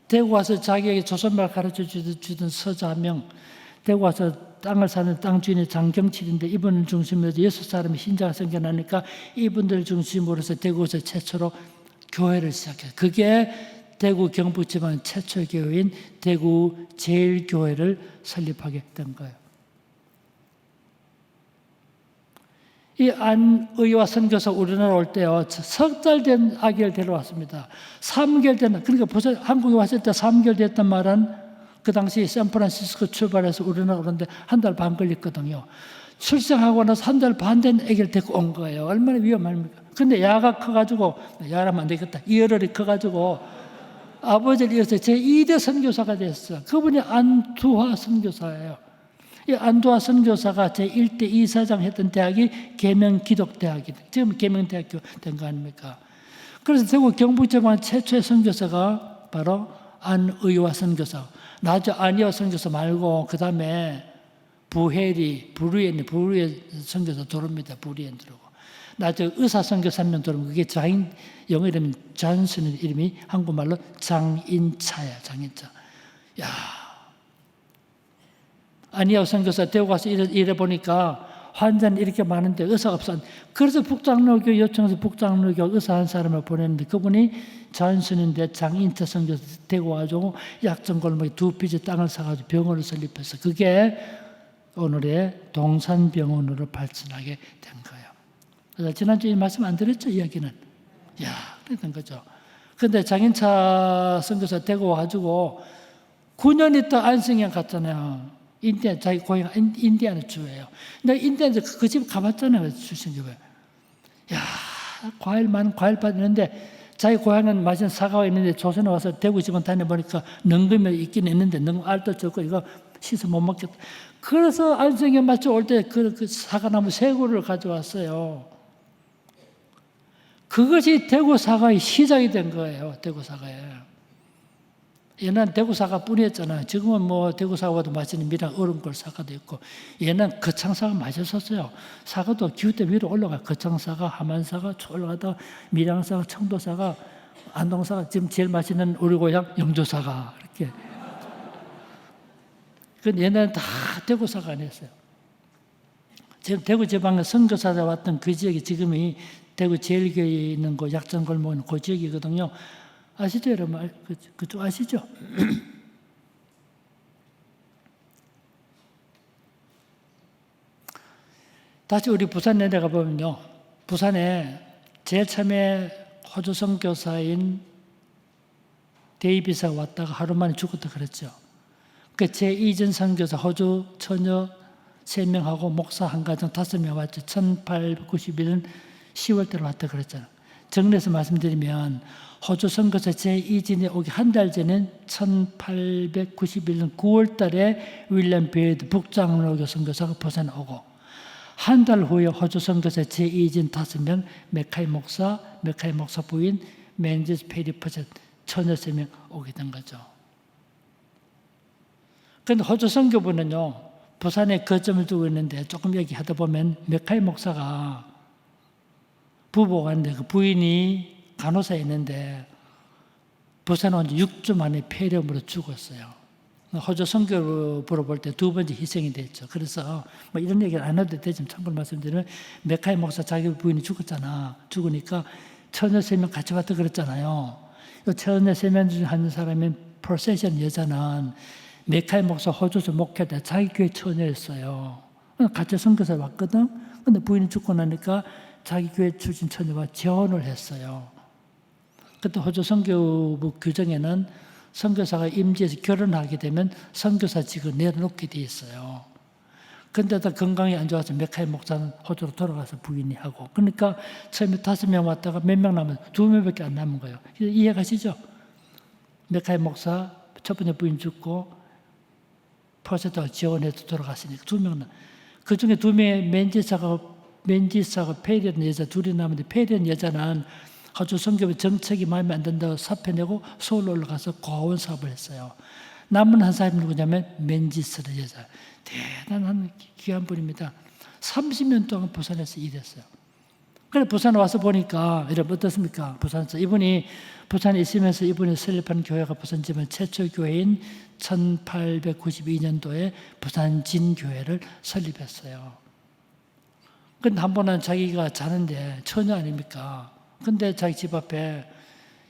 대구 와서 자기에게 조선말 가르쳐 주던 서자 한 명, 대구 와서 땅을 사는 땅 주인의 장경칠인데 이분을 중심으로 6사람이 신자가 생겨나니까 이분들 중심으로 해서 대구에서 최초로 교회를 시작해요. 그게 대구 경북지방 최초의 교회인 대구 제일교회를 설립하게 된 거예요. 이 안의와 선교사 우리나라 올 때요, 석 달 된 아기를 데려왔습니다. 3개월 된, 그러니까 벌써 한국에 왔을 때 3개월 됐단 말은 그 당시 샌프란시스코 출발해서 우리나라 오는데 한 달 반 걸렸거든요. 출생하고 나서 한 달 반 된 아기를 데리고 온 거예요. 얼마나 위험합니까? 근데 야가 커가지고, 야라면 안 되겠다. 이어를이 커가지고 아버지를 이어서 제2대 선교사가 됐어요. 그분이 안두화 선교사예요. 이 안두화 선교사가 제1대 이사장 했던 대학이 계명기독대학이 지금 계명대학교 된 거 아닙니까? 그래서 대구 경북지방 최초의 선교사가 바로 안의화 선교사. 나중에 안의화 선교사 말고 그 다음에 부르이엔 선교사 들어옵니다. 부르이엔 들어오고. 나중에 의사 선교사 한 명 들어오면 그게 영어 이름은 존슨 이름이 한국말로 장인차야. 장인차. 야, 안의화 선교사 대구 가서 일해 보니까 환자는 이렇게 많은데 의사가 없어. 그래서 북장로교 요청해서 북장로교 의사 한 사람을 보냈는데 그분이 존슨인데 장인차 선교사 대구 와가지고 약정골목에 2피지 땅을 사가지고 병원을 설립해서 그게 오늘의 동산병원으로 발전하게 된 거예요. 그래서 지난주에 말씀 안 드렸죠, 이야기는. 야, 그랬던 거죠. 근데 장인차 선교사 대구 와가지고 9년 있다 안성에 갔잖아요. 자기 고향 인디아나 주예요. 내가 인디아나 그 집 가봤잖아요. 출신집에. 야, 과일밭 있는데 자기 고향은 마신 사과가 있는데 조선에 와서 대구 집안 다녀보니까 능금이 있긴 있는데 너무 알도 적고 이거 씻어 못 먹겠다. 그래서 안성에 맞춰 올 때 그 사과나무 3그루를 가져왔어요. 그것이 대구 사과의 시작이 된 거예요. 대구 사과에. 옛날엔 대구 사과뿐이었잖아요. 지금은 뭐 대구 사과도 맛있는 미랑 얼음골 사과도 있고, 옛날엔 거창 사과 맛있었어요. 사과도 기후때 위로 올라가. 거창 사과, 함안 사과 쭉 올라가다가 미랑 사과, 청도 사과, 안동 사과, 지금 제일 맛있는 우리 고향 영조 사과 이렇게. 그 옛날엔 다 대구 사과 아니었어요. 지금 대구 지방에 선교사가 왔던 그 지역이 지금이 대구 제일교회에 있는 그 약전골목 있는 그 지역이거든요. 아시죠, 여러분? 그쪽 아시죠? 다시 우리 부산 내려가 보면요. 부산에 제일 처음에 호주 선교사인 데이비스가 왔다가 하루 만에 죽었다 그랬죠. 그 제2전 선교사 호주 처녀 3명하고 목사 한 가정 5명 왔죠. 1891년 10월달에 왔다 그랬잖아요. 정리해서 말씀드리면 호주 선교사 제2진이 오기 한 달 전인 1891년 9월 달에 윌리엄 베어드 북장로교 선교사가 부산에 오고 한 달 후에 호주 선교사 제2진 5명 메카이 목사 부인 맨지스 페리퍼셋 처녀 3명 오게 된 거죠. 그런데 호주 선교부는요. 부산에 거점을 두고 있는데 조금 얘기하다 보면 메카이 목사가 부부가 있는데 그 부인이 간호사에 있는데 부산에 온 지 6주 만에 폐렴으로 죽었어요. 호주 선교부로 볼 때 두 번째 희생이 됐죠. 그래서 뭐 이런 얘기를 안 해도 되지만 참고로 말씀드리면 메카이 목사 자기 부인이 죽었잖아. 죽으니까 처녀 3명 같이 왔다 그랬잖아요. 처녀 3명 중 한 사람인 프로세션 여자는 메카이 목사 호주에서 목회자 자기 교회 처녀였어요. 같이 선교사에 왔거든. 근데 부인이 죽고 나니까 자기 교회 출신 처녀와 재혼을 했어요. 그때 호주 선교부 규정에는 선교사가 임지에서 결혼하게 되면 선교사직을 내려놓게 돼 있어요. 근데도 건강이 안 좋아서 메카이 목사는 호주로 돌아가서 부인이 하고. 그러니까 처음에 5명 왔다가 몇 명 남은 2명밖에 안 남은 거예요. 이해가시죠? 메카이 목사 첫 번째 부인 죽고 프로세터가 지원해서 돌아갔으니까 2명 남. 그 중에 2명의 맨지사가 폐렴 여자 둘이 남았는데 폐렴 여자는 호주 선교부 정책이 마음에 안 든다고 사표 내고 서울로 올라가서 고아원 사업을 했어요. 남은 한 사람이 누구냐면 맨지스라는 여자. 대단한 귀한 분입니다. 30년 동안 부산에서 일했어요. 그래 부산에 와서 보니까 여러분 어떻습니까? 부산에서 이분이 부산에 있으면서 이분이 설립한 교회가 부산 지방 최초 교회인 1892년도에 부산진교회를 설립했어요. 근데 한 번은 자기가 자는데 처녀 아닙니까? 근데 자기 집 앞에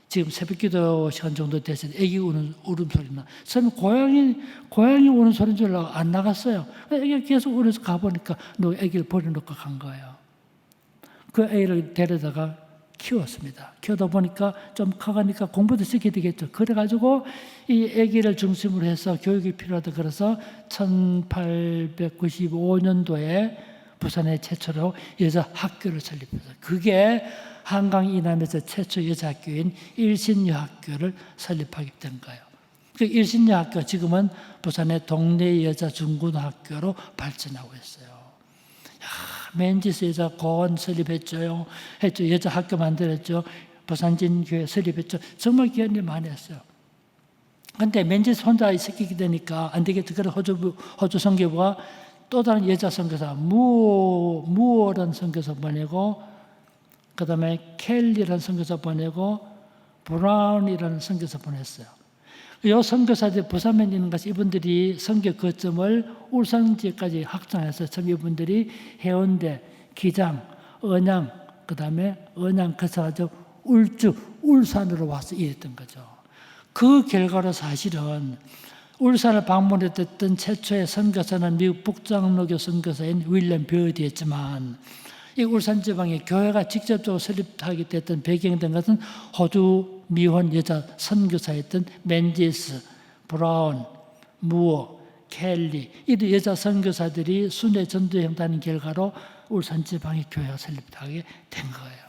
지금 새벽기도 시간 정도 돼서 애기 우는 울음소리 나. 저는 고양이 우는 소리인 줄 알고 안 나갔어요. 애기가 계속 울어서 가보니까 누가 애기를 버려놓고 간 거예요. 그 애를 데려다가 키웠습니다. 키우다 보니까 좀 커가니까 공부도 시켜야 되겠죠. 그래가지고 이 애기를 중심으로 해서 교육이 필요하다 그래서 1895년도에 부산에 최초로 여자 학교를 설립했어요. 그게 한강 이남에서 최초 여자 학교인 일신여학교를 설립하게 된 거예요. 그 일신여학교 지금은 부산의 동네 여자 중고등학교로 발전하고 있어요. 맨지스 여자 고원 설립했죠. 여자 학교 만들었죠. 부산진교회 설립했죠. 정말 귀한 일 많이 했어요. 그런데 맨지스 혼자 시키게 되니까 안 되겠죠. 그래서 호주 선교부가 또 다른 여자 선교사 무어라는 선교사 보내고 그 다음에 켈리라는 선교사 보내고 브라운이라는 선교사 보냈어요. 이 선교사들이 부산에 있는 것이 이분들이 선교 거점을 울산 지역까지 확장해서 처음 이분들이 해운대, 기장, 언양, 그 다음에 언양 거쳐가지고 울산으로 와서 일했던 거죠. 그 결과로 사실은 울산을 방문했던 최초의 선교사는 미국 북장로교 선교사인 윌리엄 버디였지만 이 울산 지방에 교회가 직접적으로 설립하게 됐던 배경이 된 것은 호주 미혼 여자 선교사였던 맨지스, 브라운, 무어, 켈리 이 여자 선교사들이 순회 전도행 다닌 결과로 울산 지방의 교회가 설립하게 된 거예요.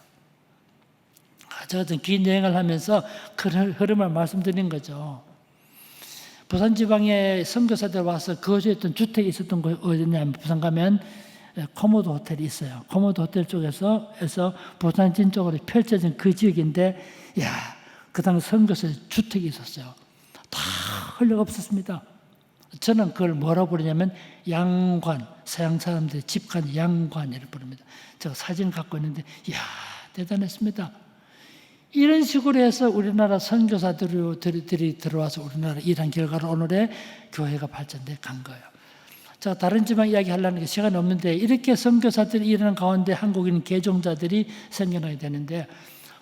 저 같은 긴 여행을 하면서 그 흐름을 말씀드린 거죠. 부산 지방에 선교사들 와서 거주했던 주택이 있었던 곳이 어디냐면 부산 가면 코모도 호텔이 있어요. 코모도 호텔 쪽에서 부산진 쪽으로 펼쳐진 그 지역인데, 그 당시 선교사 주택이 있었어요. 다 흘려 없었습니다. 저는 그걸 뭐라고 부르냐면 양관, 서양 사람들이 집관 양관이라고 부릅니다. 제가 사진 갖고 있는데, 대단했습니다. 이런 식으로 해서 우리나라 선교사들이 들어와서 우리나라 일한 결과로 오늘의 교회가 발전돼 간 거예요. 제가 다른 지방 이야기 하려는 게 시간이 없는데 이렇게 선교사들이 일하는 가운데 한국인 개종자들이 생겨나게 되는데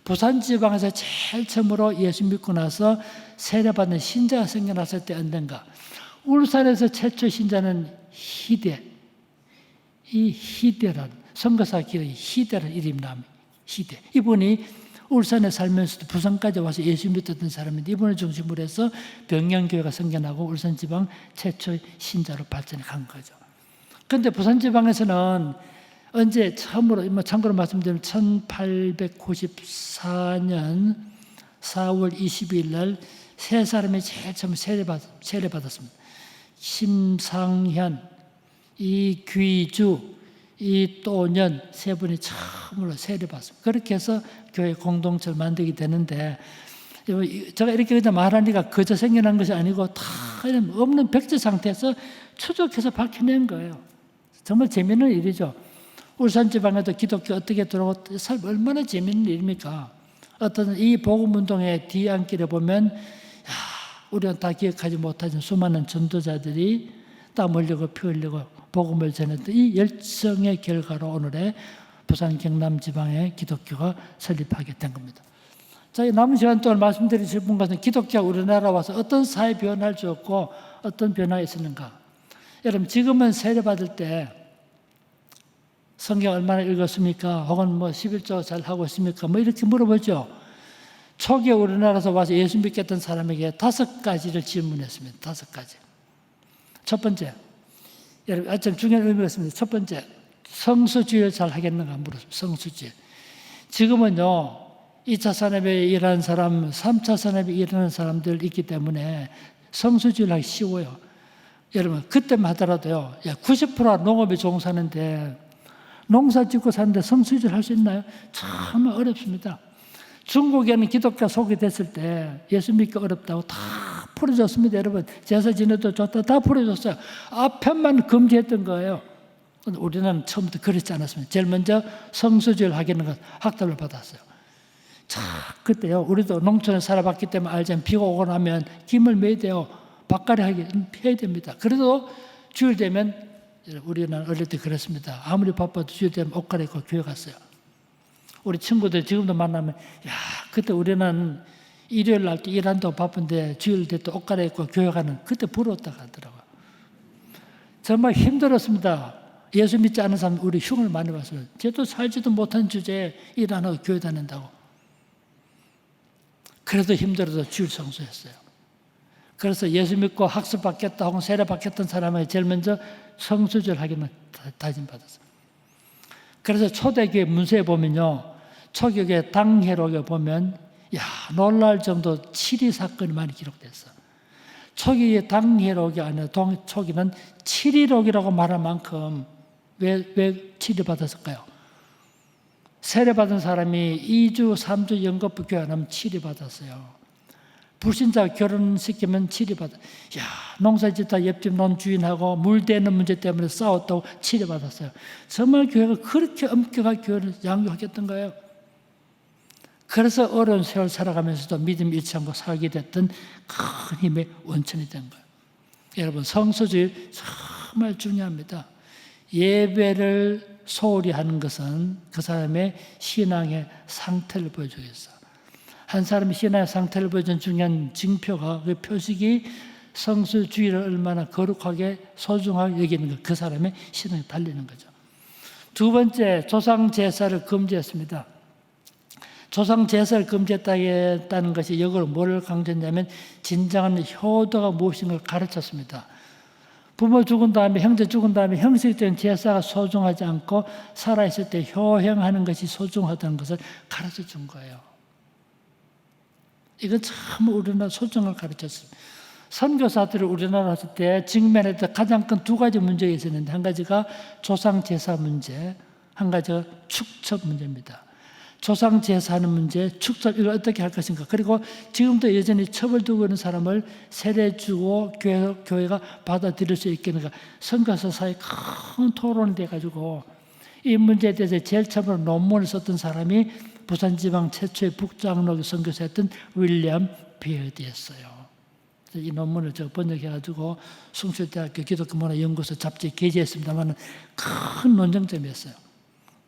부산 지방에서 제일 처음으로 예수 믿고 나서 세례받는 신자가 생겨났을 때 언젠가 울산에서 최초 신자는 희대, 이 희대란 선교사 길의 희대라는 이름이 나옵니다. 희대. 이분이 울산에 살면서도 부산까지 와서 예수 믿었던 사람인데 이분을 중심으로 해서 병영교회가 생겨나고 울산 지방 최초의 신자로 발전해 간 거죠. 그런데 부산 지방에서는 언제 처음으로 참고로 말씀드리면 1894년 4월 22일 날 세 사람이 제일 처음 세례받았습니다. 심상현, 이귀주, 이또년 세 분이 처음으로 세례받습니다. 그렇게 해서 교회 공동체를 만들게 되는데 제가 이렇게 그냥 말하니까 그저 생겨난 것이 아니고 다 없는 백지 상태에서 추적해서 밝혀낸 거예요. 정말 재미있는 일이죠. 울산 지방에도 기독교 어떻게 들어오고 삶 얼마나 재미있는 일입니까? 어떤 이 복음운동의 뒤안길에 보면 우리는 다 기억하지 못하는 수많은 전도자들이 땀 흘리고 피 흘리고 복음을 전했던 이 열정의 결과로 오늘의 부산 경남 지방의 기독교가 설립하게 된 겁니다. 자, 남은 시간 동안 말씀드리실 분 같은 기독교가 우리나라 와서 어떤 사회 변화를 주었고 어떤 변화가 있었는가. 여러분 지금은 세례받을 때 성경 얼마나 읽었습니까? 혹은 뭐 11조 잘 하고 있습니까? 뭐 이렇게 물어보죠. 초기에 우리나라에서 와서 예수 믿겠던 사람에게 5가지를 질문했습니다. 5가지. 첫 번째, 여러분 아주 중요한 의미가 있습니다. 첫 번째, 성수주의 잘 하겠는가 물었습니다. 성수주의. 지금은요 2차 산업에 일하는 사람, 3차 산업에 일하는 사람들 있기 때문에 성수주의를 하기 쉬워요. 여러분 그때만 하더라도요 90%가 농업에 종사하는데 농사 짓고 사는데 성수주의를 할 수 있나요? 정말 어렵습니다. 중국에는 기독교 소개됐을 때 예수 믿기 어렵다고 다 풀어줬습니다. 여러분 제사 지내도 좋다 다 풀어줬어요. 앞편만 금지했던 거예요. 우리는 처음부터 그렇지 않았습니다. 제일 먼저 성수주의를 하겠는 학답을 받았어요. 자, 그때요 우리도 농촌에 살아봤기 때문에 알지만 비가 오고 나면 김을 매야 돼요. 밭갈이 해야 됩니다. 그래도 주일 되면 우리는 어릴 때 그랬습니다. 아무리 바빠도 주일 되면 옷 갈아입고 교회 갔어요. 우리 친구들 지금도 만나면 그때 우리는 일요일 날 때 일한다고 바쁜데 주일 때 또 옷 갈아입고 교회 가는 그때 부러웠다고 하더라고요. 정말 힘들었습니다. 예수 믿지 않은 사람 우리 흉을 많이 봤어요. 쟤도 살지도 못한 주제에 일 안 하고 교회 다닌다고. 그래도 힘들어도 주일 성수했어요. 그래서 예수 믿고 학습 받겠다 혹은 세례 받겠던 사람에게 제일 먼저 성수절 하기는 다짐받았어요. 그래서 초대교회 문서에 보면요. 초교회 당회록에 보면 놀랄 정도 치리 사건이 많이 기록됐어. 초기의 당회록이 아니라 초기는 치리록이라고 말할 만큼 왜 치리받았을까요? 세례받은 사람이 2주, 3주 영겁부 교회 안 하면 치리받았어요. 불신자 결혼시키면 치리받아. 농사 짓다 옆집 논 주인하고 물 대는 문제 때문에 싸웠다고 치리받았어요. 정말 교회가 그렇게 엄격하게 교회를 양육하겠던 거예요. 그래서 어려운 세월 살아가면서도 믿음 잃지 않고 살게 됐던 큰 힘의 원천이 된 거예요. 여러분 성수주의 정말 중요합니다. 예배를 소홀히 하는 것은 그 사람의 신앙의 상태를 보여주겠어. 한 사람의 신앙의 상태를 보여주는 중요한 징표가 그 표식이 성수주의를 얼마나 거룩하게 소중하게 여기는 것, 그 사람의 신앙이 달리는 거죠. 두 번째, 조상 제사를 금지했습니다. 조상 제사를 금지했다는 것이 역으로 뭘 강조했냐면 진정한 효도가 무엇인가를 가르쳤습니다. 부모 죽은 다음에 형제 죽은 다음에 형식적인 제사가 소중하지 않고 살아있을 때 효행하는 것이 소중하다는 것을 가르쳐 준 거예요. 이건 참 우리나라 소중을 가르쳤습니다. 선교사들이 우리나라 왔을 때 직면했던 가장 큰 두 가지 문제가 있었는데 한 가지가 조상 제사 문제, 한 가지가 축첩 문제입니다. 조상 제사하는 문제, 축첩 이걸 어떻게 할 것인가. 그리고 지금도 여전히 첩을 두고 있는 사람을 세례 주고 교회가 받아들일 수 있겠는가. 선교사 사이에 큰 토론이 돼가지고 이 문제에 대해서 제일 처음으로 논문을 썼던 사람이 부산지방 최초의 북장로 선교사였던 윌리엄 비어드였어요. 이 논문을 제가 번역해가지고 숭실대학교 기독교문화연구소 잡지에 게재했습니다만 큰 논쟁점이었어요.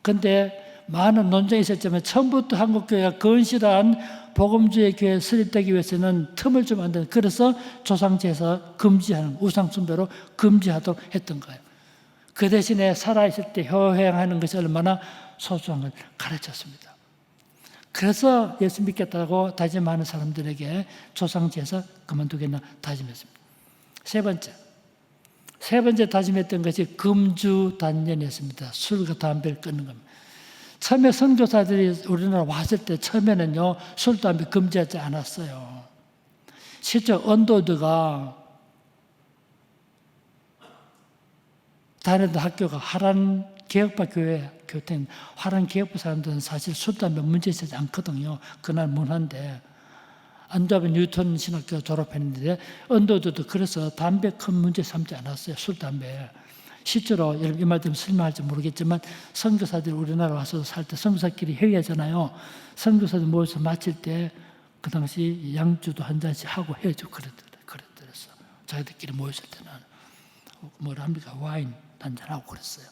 그런데 많은 논쟁이 있었지만 처음부터 한국교회가 건실한 복음주의 교회에 설립되기 위해서는 틈을 좀 안 되는, 그래서 조상제사 금지하는, 우상숭배로 금지하도록 했던 거예요. 그 대신에 살아있을 때 효행하는 것이 얼마나 소중한 걸 가르쳤습니다. 그래서 예수 믿겠다고 다짐하는 사람들에게 조상제사 그만두겠나 다짐했습니다. 세 번째 다짐했던 것이 금주단련이었습니다. 술과 담배를 끊는 겁니다. 처음에 선교사들이 우리나라 왔을 때 처음에는요 술, 담배 금지하지 않았어요. 실제 언도드가 다니던 학교가 하란 개혁파 교회 교태인 하란 개혁파 사람들은 사실 술, 담배 문제 있지 않거든요. 그날 문화인데 안다비 뉴턴 신학교 졸업했는데 언더우드도 그래서 담배 큰 문제 삼지 않았어요. 술, 담배. 실제로 여러분 이 말 때문에 설명할지 모르겠지만 선교사들이 우리나라 와서 살 때 선교사끼리 회의하잖아요. 선교사들 모여서 마칠 때 그 당시 양주도 한 잔씩 하고 헤어지고 그랬더랬어. 자기들끼리 모였을 때는 뭐라 합니까? 와인 한 잔하고 그랬어요.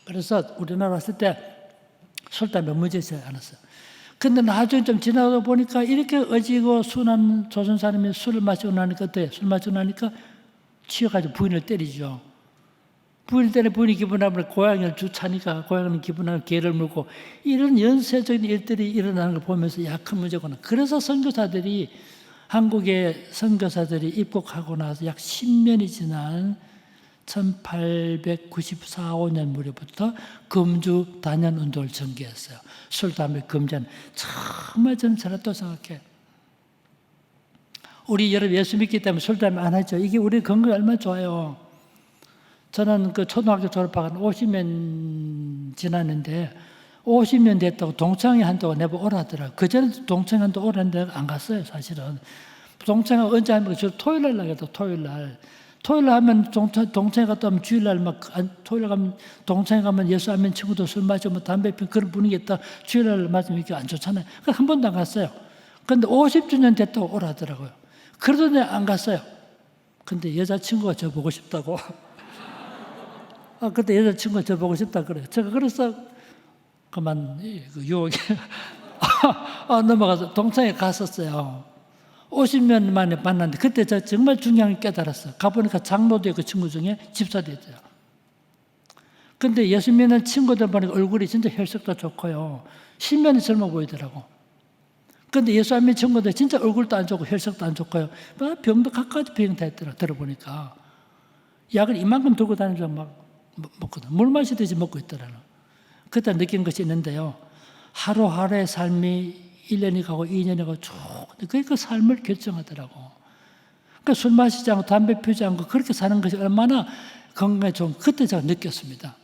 그래서 우리나라 왔을 때 술, 담배 문제지 않았어요. 근데 나중에 좀 지나다 보니까 이렇게 어지고 순한 조선 사람이 술을 마시고 나니까 어때요? 술 마시고 나니까 취해가지고 부인을 때리죠. 부인을 때려 부인이 기분하면 고양이를 주차니까 고양이는 기분하면 개를 물고 이런 연쇄적인 일들이 일어나는 걸 보면서 큰 문제구나. 그래서 선교사들이 한국의 선교사들이 입국하고 나서 약 10년이 지난 1894, 5년 무렵부터 금주 단연 운동을 전개했어요. 술, 담배 금지하는. 정말 저는 잘했다고 생각해. 우리 여러분 예수 믿기 때문에 술, 담배 안 하죠. 이게 우리 건강에 얼마나 좋아요. 저는 그 초등학교 졸업하고 50년 지났는데 50년 됐다고 동창회 한다고 내보고 오라더라고요. 그전에 동창회 한다고 오라는데 안 갔어요, 사실은. 동창회 언제 하면 저 토요일 날 나가도 토요일 날. 토요일 날 하면 동창회 갔다 오면 주일 날 토요일 날 가면 동창회 가면 예수 안 믿는 친구도 술 마시고 담배 피우고 그런 분위기 있다. 주일 날 맞으면 이게 안 좋잖아요. 그래서 한 번도 안 갔어요. 그런데 50주년 됐다고 오라더라고요. 그러더니 안 갔어요. 근데 여자친구가 저 보고 싶다고. 그때 여자친구가 저 보고 싶다 그래요. 제가 그래서 그만 유혹에 넘어가서 동창회 갔었어요. 50년 만에 만났는데 그때 제가 정말 중요한 걸 깨달았어요. 가보니까 장로도 그 친구 중에 집사도 있어요. 근데 예수 믿는 친구들 보니까 얼굴이 진짜 혈색도 좋고요. 신면이 젊어 보이더라고. 근데 예수 안 믿는 친구들 진짜 얼굴도 안 좋고 혈색도 안 좋고요. 병도 각가지 병 다 있더라. 들어보니까. 약을 이만큼 들고 다니면서 막 먹거든. 물 마시듯이 먹고 있더라고요. 그때 느낀 것이 있는데요. 하루하루의 삶이 1년이 가고 2년이 가고 쭉 그게 그 삶을 결정하더라고. 그러니까 술 마시지 않고 담배 피우지 않고 그렇게 사는 것이 얼마나 건강에 좋은 그때 제가 느꼈습니다.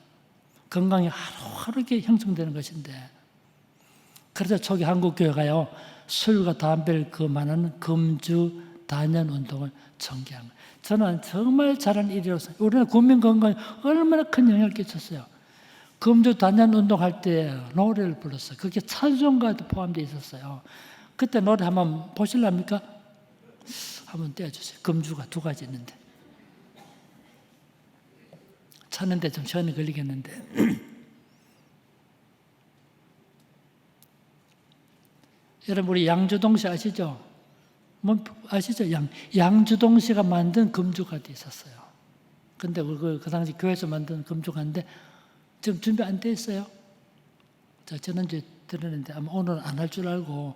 건강이 하루하루 이렇게 형성되는 것인데 그래서 초기 한국교회가요. 술과 담배를 금하는 금주 단연 운동을 전개한 거예요. 저는 정말 잘한 일이라서 우리나라 국민 건강에 얼마나 큰 영향을 끼쳤어요. 금주 단연 운동할 때 노래를 불렀어요. 그게 찬송가도 포함되어 있었어요. 그때 노래 한번 보실랍니까? 한번 떼어주세요. 금주가 두 가지 있는데. 찾는데 좀 시간이 걸리겠는데. 여러분 우리 양주동 씨 아시죠? 뭐 아시죠? 양주동 씨가 만든 금주가도 있었어요. 근데 그 당시 교회에서 만든 금주가인데 지금 준비 안 돼 있어요. 자, 지난주에 들었는데 아마 오늘 안 할 줄 알고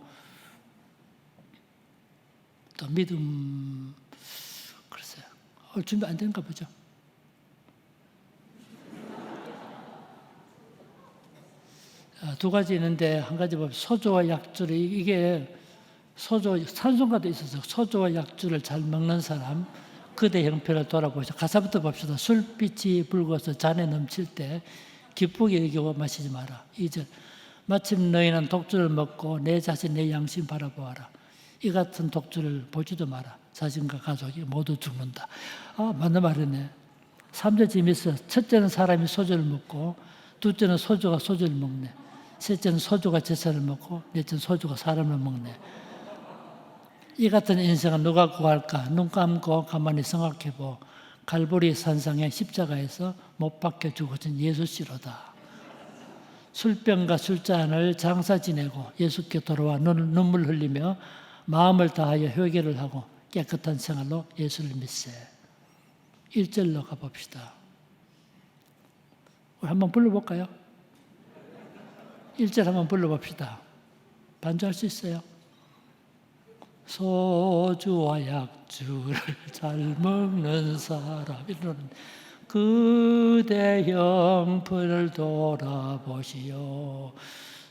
또 믿음 글쎄요. 준비 안 되는가 보죠. 두 가지 있는데 한 가지 보면 소주와 약주를 이게 소주 찬송가도 있어서 소주와 약주를 잘 먹는 사람 그대 형편을 돌아보시죠. 가사부터 봅시다. 술빛이 붉어서 잔에 넘칠 때 기쁘게 여기고 마시지 마라. 2절 마침 너희는 독주를 먹고 내 자신 내 양심 바라보아라. 이 같은 독주를 보지도 마라. 자신과 가족이 모두 죽는다. 맞는 말이네. 3절 재밌어. 첫째는 사람이 소주를 먹고 둘째는 소주가 소주를 먹네. 셋째는 소주가 제사를 먹고 넷째는 소주가 사람을 먹네. 이 같은 인생은 누가 구할까? 눈 감고 가만히 생각해보. 갈보리 산상의 십자가에서 못 박혀 죽으신 예수씨로다. 술병과 술잔을 장사 지내고 예수께 돌아와 눈물 흘리며 마음을 다하여 회개를 하고 깨끗한 생활로 예수를 믿세. 1절로 가봅시다. 우리 한번 불러볼까요? 1절 한번 불러봅시다. 반주할 수 있어요? 소주와 약주를 잘 먹는 사람 이러는 그대 형편을 돌아보시오.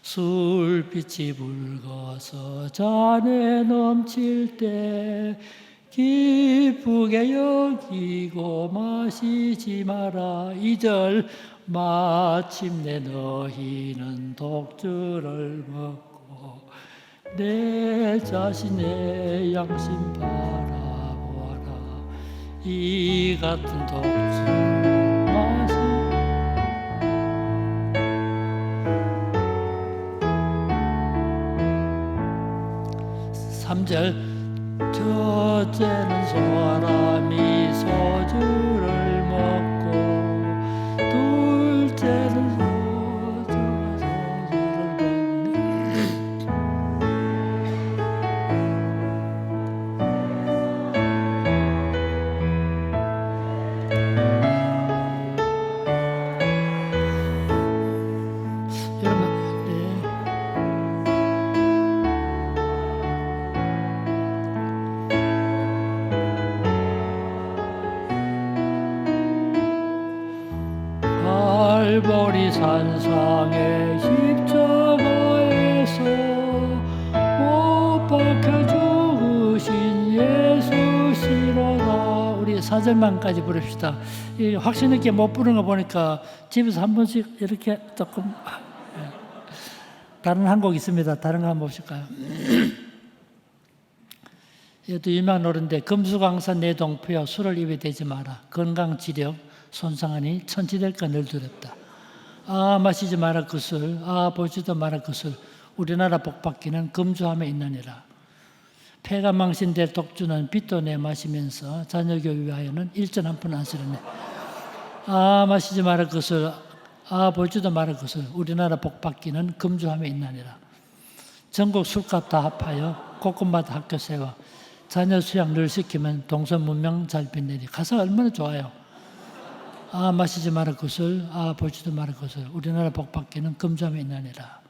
술빛이 붉어서 잔에 넘칠 때 기쁘게 여기고 마시지 마라. 2절 마침내 너희는 독주를 먹고 내 자신의 양심 바라보아라. 이 같은 독주 마시 3절 첫째는 사람이 소주를 먹고 둘째는 소주를 먹네. 여러분, 네. 갈보리 산상의 십자가에서 못 박혀 죽으신 예수시로다. 우리 4절만까지 부릅시다. 이 확신 있게 못 부르는 거 보니까 집에서 한 번씩 이렇게 조금 다른 한 곡 있습니다. 다른 거 한번 보실까요? 이것도 유명한 노래인데 금수강산 내 동포여 술을 입에 대지 마라. 건강지력 손상하니 천치될까 늘 두렵다. 아 마시지 마라 그 술, 아 보지도 마라 그 술. 우리나라 복받기는 금주함에 있느니라. 폐가 망신될 독주는 빚도 내 마시면서 자녀 교육 위하여는 일전 한 푼 안 쓰려네. 아 마시지 마라 그 술, 아 보지도 마라 그 술. 우리나라 복받기는 금주함에 있느니라. 전국 술값 다 합하여 곳곳마다 학교 세워 자녀 수양 늘 시키면 동선 문명 잘 빛내리. 가사가 얼마나 좋아요. 아 마시지 마라 그 술, 아 보지도 마라 그 술. 우리나라 복받기는 금주함에 있느니라.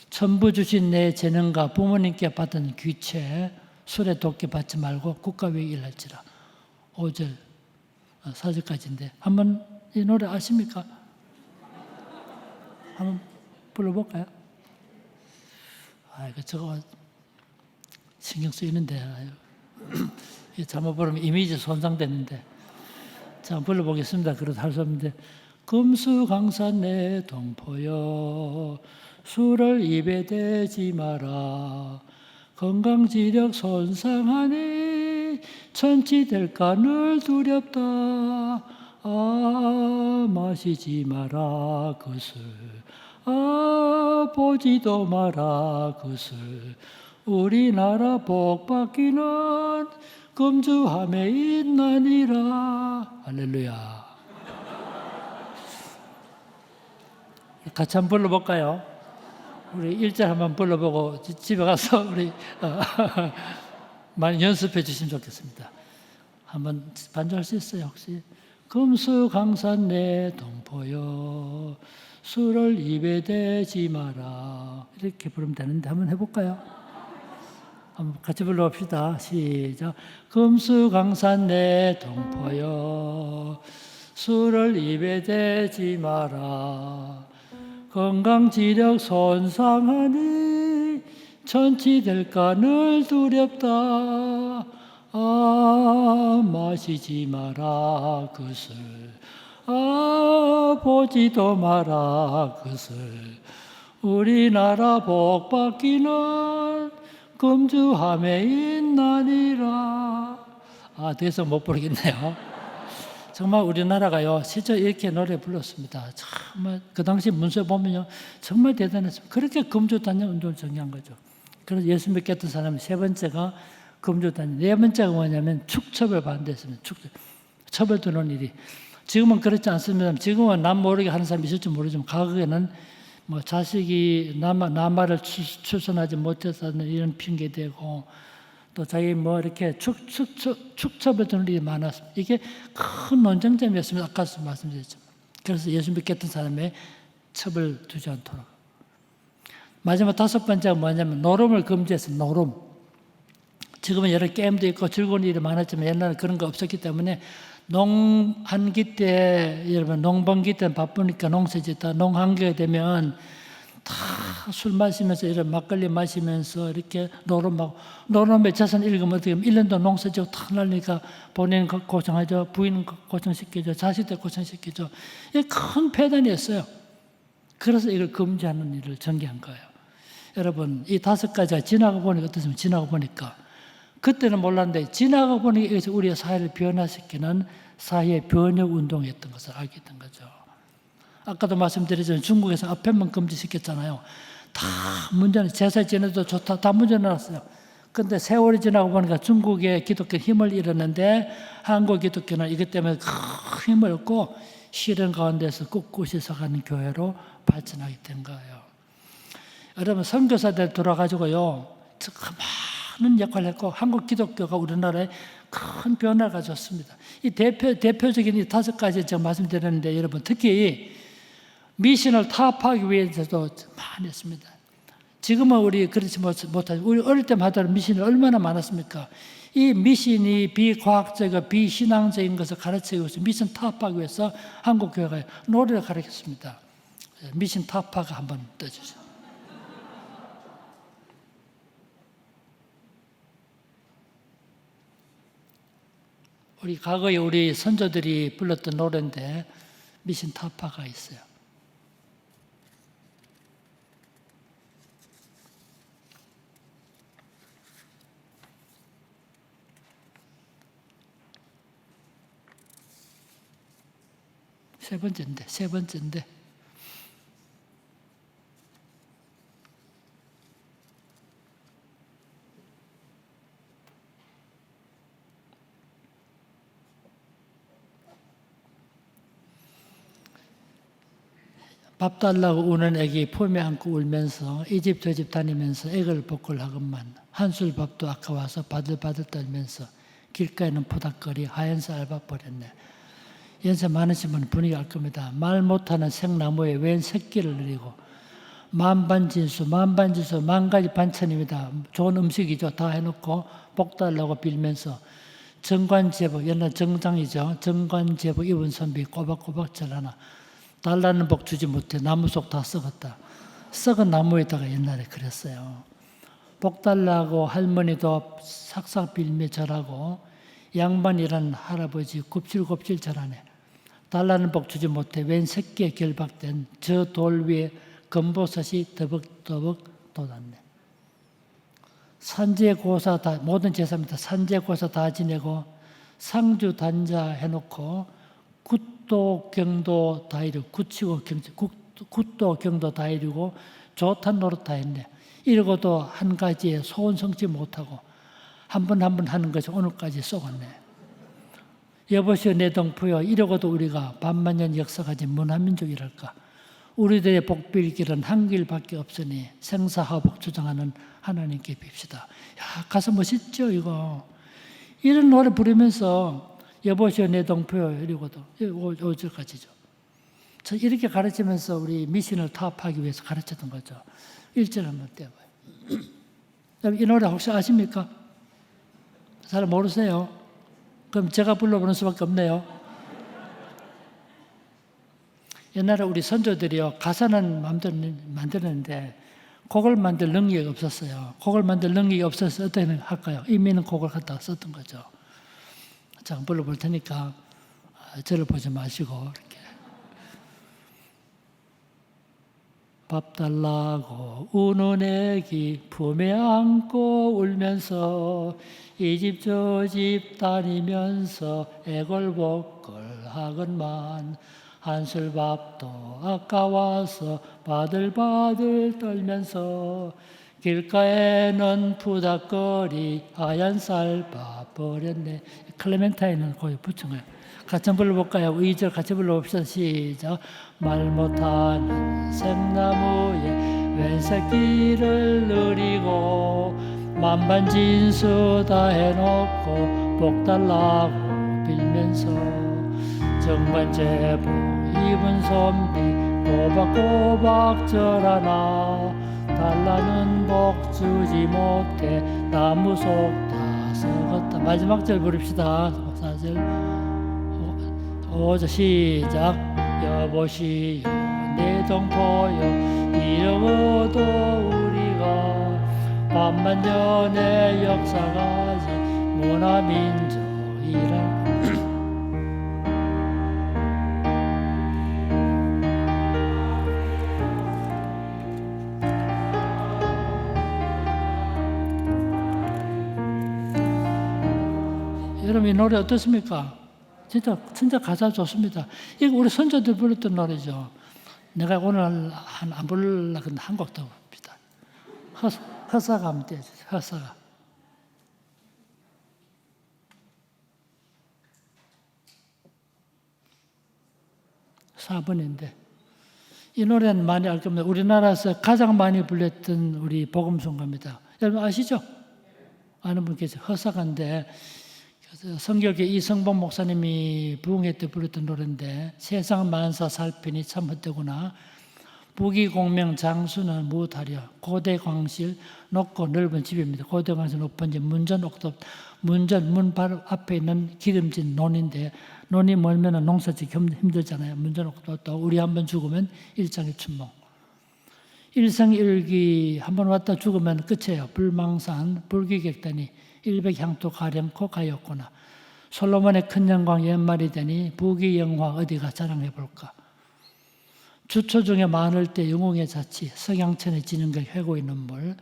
천부 주신 내 재능과 부모님께 받은 귀체 술에 돕게 받지 말고 국가 위에 일할지라. 5절 4절까지인데 한번 이 노래 아십니까? 한번 불러볼까요? 아 이거 저거 신경 쓰이는데 잘못 부르면 이미지 손상되는데. 자, 불러보겠습니다. 그래도 할 수 없는데. 금수강산 내 동포여 술을 입에 대지 마라. 건강지력 손상하니 천치될까 늘 두렵다. 아 마시지 마라 그 술, 아 보지도 마라 그 술. 우리나라 복받기는 금주함에 있나니라. 할렐루야. 같이 한번 불러볼까요? 우리 1절 한번 불러보고 집에 가서 우리 많이 연습해 주시면 좋겠습니다. 한번 반주할 수 있어요 혹시? 금수강산 내 동포여 술을 입에 대지 마라. 이렇게 부르면 되는데 한번 해볼까요? 한번 같이 불러봅시다. 시작. 금수강산 내 동포여 술을 입에 대지 마라. 건강지력 손상하니 천치될까 늘 두렵다. 아 마시지 마라 그 술, 아 보지도 마라 그 술. 우리나라 복받기는 금주함에 있나니라. 아, 더 이상 못 부르겠네요. 정말 우리나라가요, 실제 이렇게 노래 불렀습니다. 정말 그 당시 문서에 보면요, 정말 대단했습니다. 그렇게 금주단념 운동을 정의한 거죠. 그래서 예수 믿겠던 사람이 세 번째가 금주단념, 네 번째가 뭐냐면 축첩을 반대했습니다. 첩을 두는 일이. 지금은 그렇지 않습니다. 지금은 남 모르게 하는 사람이 있을지 모르지만 과거에는 뭐 자식이 남아를 출산하지 못해서는 이런 핑계 대고 또 자기 뭐 이렇게 축첩을 두는 일이 많았습니다. 이게 큰 논쟁점이었습니다. 아까 말씀드렸지만. 그래서 예수 믿겠던 사람의 첩을 두지 않도록. 마지막 5번째가 뭐냐면 노름을 금지했습니다. 노름. 지금은 여러 게임도 있고 즐거운 일이 많았지만 옛날에 그런 거 없었기 때문에 농한기 때, 여러분 농번기 때 바쁘니까 농사 짓다 농한기가 되면 다 술 마시면서 이런 막걸리 마시면서 이렇게 노름에 자선 읽으면 어떻게 1년도 농사지고 다 날리니까 본인 고생하죠. 부인 고생시키죠. 자식들 고생시키죠. 이게 큰 폐단이었어요. 그래서 이걸 금지하는 일을 전개한 거예요. 여러분, 이 5가지가 지나가 보니까 어떻습니까? 지나가 보니까 그때는 몰랐는데 지나가 보니까 이것이 우리의 사회를 변화시키는 사회의 변혁 운동이었던 것을 알게 된 거죠. 아까도 말씀드렸지만 중국에서 앞에만 금지시켰잖아요. 다 문제는 제사 지내도 좋다. 다 문제 나왔어요. 근데 세월이 지나고 보니까 중국의 기독교 힘을 잃었는데 한국 기독교는 이것 때문에 큰 힘을 얻고 시련 가운데서 꿋꿋이 서가는 교회로 발전하게 된 거예요. 여러분, 선교사들 돌아가지고요, 많은 역할을 했고 한국 기독교가 우리나라에 큰 변화를 가졌습니다. 이 대표적인 이 5가지 제가 말씀드렸는데 여러분, 특히 미신을 타협하기 위해서도 많이 했습니다. 지금은 우리 그렇지 못하죠. 우리 어릴 때만 하더라도 미신이 얼마나 많았습니까? 이 미신이 비과학적이고 비신앙적인 것을 가르치기 위해서 미신 타협하기 위해서 한국교회가 노래를 가르쳤습니다. 미신 타협하가 한번 떠주세요. 우리 과거에 우리 선조들이 불렀던 노래인데 미신 타파가 있어요. 세 번째인데 밥 달라고 우는 애기 품에 안고 울면서 이 집 저 집 다니면서 애걸 복걸 하건만 한술 밥도 아까워서 바들바들 떨면서 길가에는 포닥거리 하얀 쌀밥 버렸네. 연세 많으신 분은 분위기 알 겁니다. 말 못하는 생나무에 웬 새끼를 누리고 만반진수 만가지 반찬입니다. 좋은 음식이죠. 다 해놓고 복 달라고 빌면서 정관제복, 옛날 정장이죠. 정관제복 입은 선비 꼬박꼬박 절하나 달라는 복 주지 못해 나무 속 다 썩었다. 썩은 나무에다가 옛날에 그랬어요. 복 달라고 할머니도 삭삭 빌며 절하고 양반이라는 할아버지 곱실곱실 절하네. 달라는 복 주지 못해 웬 새끼에 결박된 저 돌 위에 금보섯이 더벅더벅 돋았네. 산재고사 다 모든 제사입니다. 산재고사 다 지내고 상주 단자 해놓고 굿도 경도 다 이루고 굿도 경도 다 이루고 좋단 노릇 다 했네. 이러고도 한 가지에 소원 성취 못하고 한 번 한 번 하는 것이 오늘까지 썩었네. 여보시오 내 동포여, 이러고도 우리가 반만년 역사 가진 문화민족이랄까. 우리들의 복빌 길은 한 길밖에 없으니 생사화복 주장하는 하나님께 빕시다. 야, 가서 멋있죠 이거. 이런 노래 부르면서 여보시오 내 동포여 이러고도 5절까지죠. 저 이렇게 가르치면서 우리 미신을 타협하기 위해서 가르쳤던 거죠. 1절 한번 떼봐요. 이 노래 혹시 아십니까? 잘 모르세요? 그럼 제가 불러보는 수밖에 없네요. 옛날에 우리 선조들이요, 가사는 마음대로 만드는데 곡을 만들 능력이 없었어요. 곡을 만들 능력이 없어서 어떻게 할까요? 의미 있는 곡을 갖다가 썼던 거죠. 자, 불러볼 테니까 저를 보지 마시고 이렇게. 밥 달라고 우는 애기 품에 안고 울면서 이 집 저 집 다니면서 애걸복걸 하건만 한술 밥도 아까워서 바들바들 떨면서 길가에는 푸닥거리 하얀 쌀밥 버렸네. 클레멘타인은 거기 붙인 거예요. 같이 한번 불러볼까요? 2절 같이 불러봅시다. 시작. 말 못하는 생나무에 웬 새끼를 누리고 만반진수 다 해놓고 복 달라고 빌면서 정관제복 입은 선비 꼬박꼬박 절하나 달라는 복 주지 못해 나무 속 다 썩었다. 마지막 절 부릅시다. 4절 5절 시작. 여보시오 내 동포여 이러고도 우리가 반만년의 역사가지 문화민족이라. 여러분 이 노래 어떻습니까? 진짜 가사 좋습니다. 이거 우리 선조들 불렀던 노래죠. 내가 오늘 안 부르려고 했는데 한 곡 더 봅니다. 허사가 하면 되죠. 허사가. (4번인데) 이 노래는 많이 알 겁니다. 우리나라에서 가장 많이 불렸던 우리 복음송가입니다. 여러분 아시죠? 아는 분 계세요. 허사가인데 성결교 이성봉 목사님이 부흥회 때 불렀던 노래인데, 세상 만사 살피니 참 헛되구나. 부귀공명 장수는 무엇하랴. 고대광실 높고 넓은 집입니다. 고대광실 높은 집 문전 옥탑. 문전 문 바로 앞에 있는 기름진 논인데, 논이 멀면 농사짓기 힘들잖아요. 문전 옥탑도 우리 한번 죽으면 일장의 춘몽. 일생일기 한번 왔다 죽으면 끝이에요. 불망산 불귀객단이 일백향토 가령코 가였구나. 솔로몬의 큰 영광 옛말이 되니 부귀영화 어디가 자랑해볼까. 주초 중에 많을 때 영웅의 자치 석양천에 지는 게 회고의 눈물.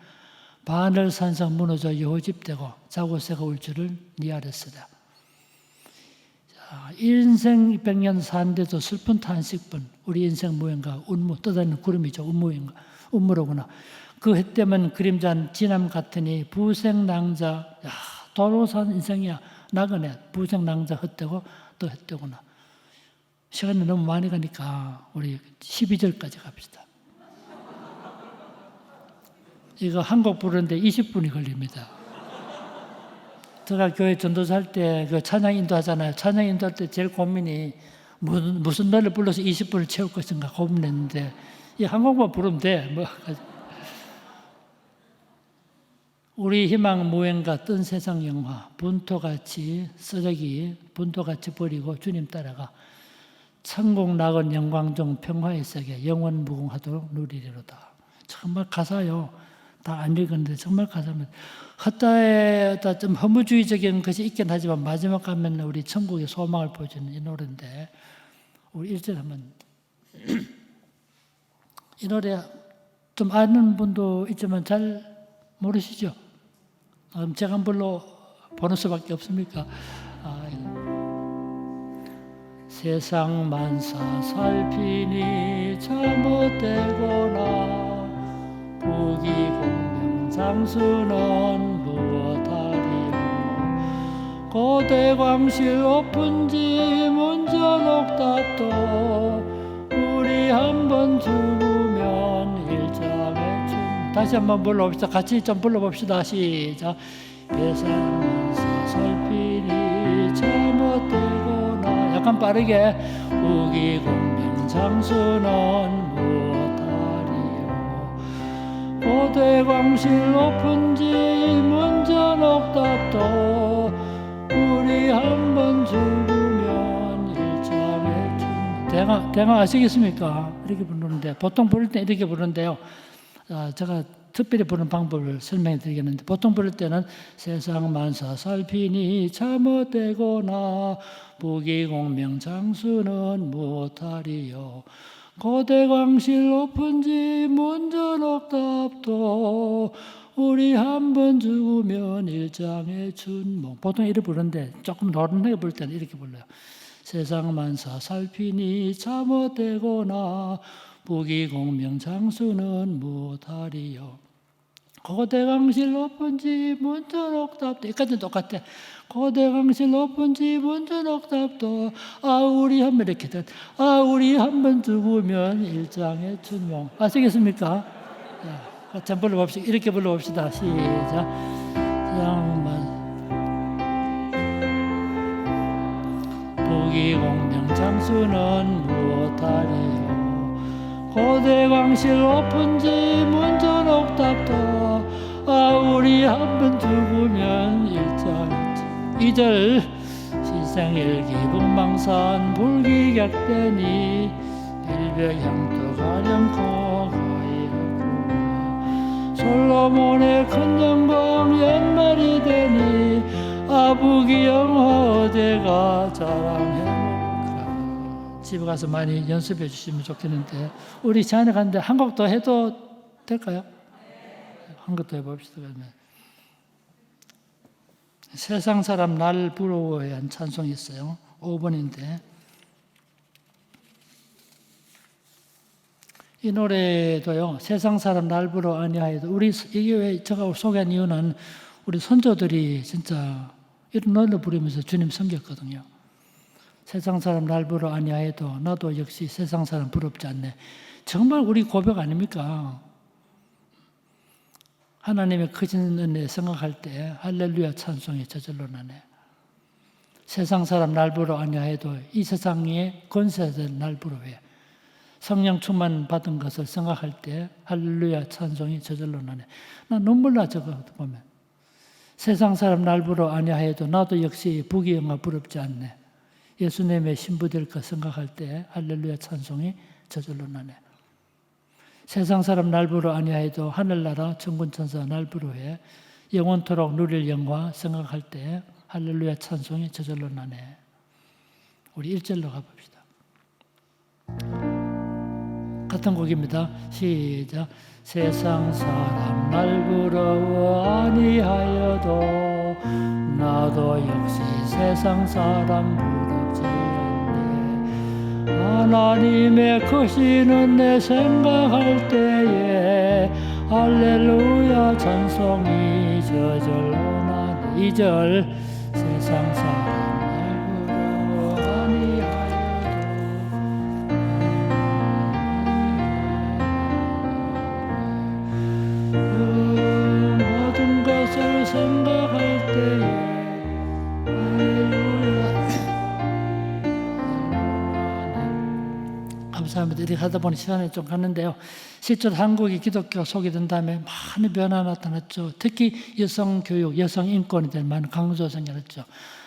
바늘 산성 무너져 여호집되고 자고새가 울 줄을 니 알았으랴. 인생 100년 사는데도 슬픈 탄식뿐. 우리 인생 무행가 운무 떠다니는 구름이죠. 운무로구나. 그 해 때면 그림자 지남 같으니 부생낭자. 도로 산 인생이야. 나그네 부생낭자 헛되고 또 헛되구나. 시간이 너무 많이 가니까 우리 12절까지 갑시다. 이거 한 곡 부르는데 20분이 걸립니다. 제가 교회 전도사 할 때 그 찬양 인도하잖아요. 찬양 인도할 때 제일 고민이 무슨 노래를 불러서 20분을 채울 것인가 고민했는데, 이 한 곡만 부르면 돼. 우리 희망 무행가 뜬 세상 영화 분토같이 쓰레기 분토같이 버리고 주님 따라가 천국 낙은 영광 중 평화의 세계 영원 무궁하도록 누리리로다. 정말 가사요. 다 안 읽었는데 정말 가사입니다. 헛다에 좀 허무주의적인 것이 있긴 하지만 마지막 가면 우리 천국의 소망을 보여주는 이 노래인데, 우리 1절 한번 이 노래 좀 아는 분도 있지만 잘 모르시죠? 그럼 제가 한 불러 보는 수밖에 없습니까? 세상 만사 살피니 잘못되거나 부귀공명 장수는 무엇하리요. 고대광실 높은지 문전옥답도 우리 한번 죽으면 일장의 춤. 다시 한번 불러봅시다. 같이 좀 불러봅시다. 시작. 세상에서 살피니 잘못되거나. 약간 빠르게. 부귀공명 장수는 무엇하리요. 고대광실 높은지 문전옥답도 우리 한번 죽으면 일장의 춤. 대강 아시겠습니까? 이렇게 부르는데, 보통 부를 때 이렇게 부르는데요. 제가 특별히 부르는 방법을 설명해 드리겠는데, 보통 부를 때는 세상 만사 살피니 잘못되거나 부귀공명 장수는 무엇하리요. 고대광실 높은지 문전옥답도 우리 한번 죽으면 일장의 춘몽. 보통 이렇게 부르는데 조금 노련하게 부를 때는 이렇게 불러요. 세상 만사 살피니 잘못되거나 부귀공명 장수는 무엇하리요. 고대광실 높은지 문전옥답도. 여기까지는 똑같아. 고대광실 높은지 문전옥답도 우리 한번 이렇게 돼. 우리 한번 죽으면 일장의 춘몽. 아시겠습니까? 같이 한번 불러봅시다. 이렇게 불러봅시다. 시작. 부귀공명 장수는 무엇하리요. 고대광실 높은지 문전옥답도 우리 한번 죽으면 일장의 춘몽. 2절. 시생일기 북망산 불기격되니 700향도 가량 거거이었구나. 솔로몬의 큰 영광 연말이 되니 아부기 영화대가 자랑해볼까. 집에 가서 많이 연습해 주시면 좋겠는데, 우리 자녀 갔는데 한 곡도 해도 될까요? 한 곡도 해봅시다. 그러면 세상 사람 날 부러워해 한 찬송이 있어요. 5번인데 이 노래도요, 세상 사람 날 부러워 아니하여도, 우리 이게 왜 제가 소개한 이유는 우리 선조들이 진짜 이런 노래를 부르면서 주님 섬겼거든요. 세상 사람 날 부러워 아니하여도 나도 역시 세상 사람 부럽지 않네. 정말 우리 고백 아닙니까? 하나님의 크신 은혜 생각할 때 할렐루야 찬송이 저절로 나네. 세상 사람 날 부러워 아니하여도 이 세상에 권세자들 날 부러워해. 성령 충만 받은 것을 생각할 때 할렐루야 찬송이 저절로 나네. 나 눈물 나 저거 보면. 세상 사람 날 부러워 아니하여도 나도 역시 부귀영화 부럽지 않네. 예수님의 신부될 것 생각할 때 할렐루야 찬송이 저절로 나네. 세상 사람 날 부러워 아니하여도 하늘나라 천군천사 날 부러워해. 영원토록 누릴 영화 생각할 때 할렐루야 찬송이 저절로 나네. 우리 1절로 가봅시다. 같은 곡입니다. 시작. 세상 사람 날 부러워 아니하여도 나도 역시 세상 사람 부럽지 않네. 하나님의 크신 은혜 생각할 때에 할렐루야 찬송이 저절로 나네. 2절. 세상 사람 생각할 때에 할렐루야. 감사합니다. 이렇게 하다 보니 시간이 좀 갔는데요. 실제로 한국이 기독교가 소개된 다음에 많은 변화가 나타났죠. 특히 여성 교육, 여성 인권에 대한 많은 강조가 생겼죠.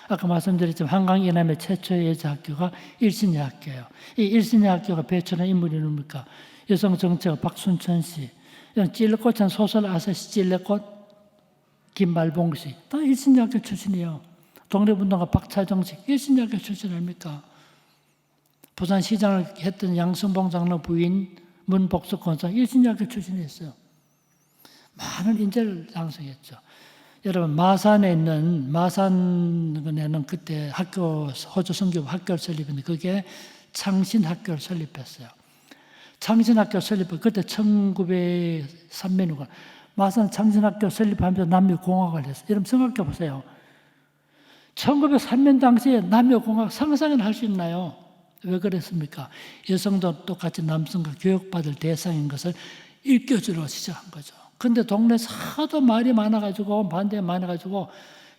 아까 말씀드렸지만 한강 이남의 최초의 여자 학교가 일신여 학교예요. 이 일신여 학교가 배출한 인물이 누굽니까? 여성 정치가 박순천 씨, 찔레꽃한 소설 아세시 찔레꽃, 김말봉씨, 다 일신여학교 출신이에요. 독립운동가 박차정식, 일신여학교 출신 아닙니까? 부산시장을 했던 양승봉 장로 부인 문복숙 권사, 일신여학교 출신이었어요. 많은 인재를 양성했죠. 여러분, 마산에는 그때 학교, 호주 선교부 학교를 설립했는데 그게 창신학교를 설립했어요. 창신학교 설립, 그때 1903년이고 마산 창신학교 설립하면서 남녀공학을 했어요. 여러분 생각해 보세요. 1903년 당시에 남녀공학 상상은 할 수 있나요? 왜 그랬습니까? 여성도 똑같이 남성과 교육받을 대상인 것을 일깨워주려 시작한 거죠. 근데 동네에서 하도 말이 많아가지고 반대 많아가지고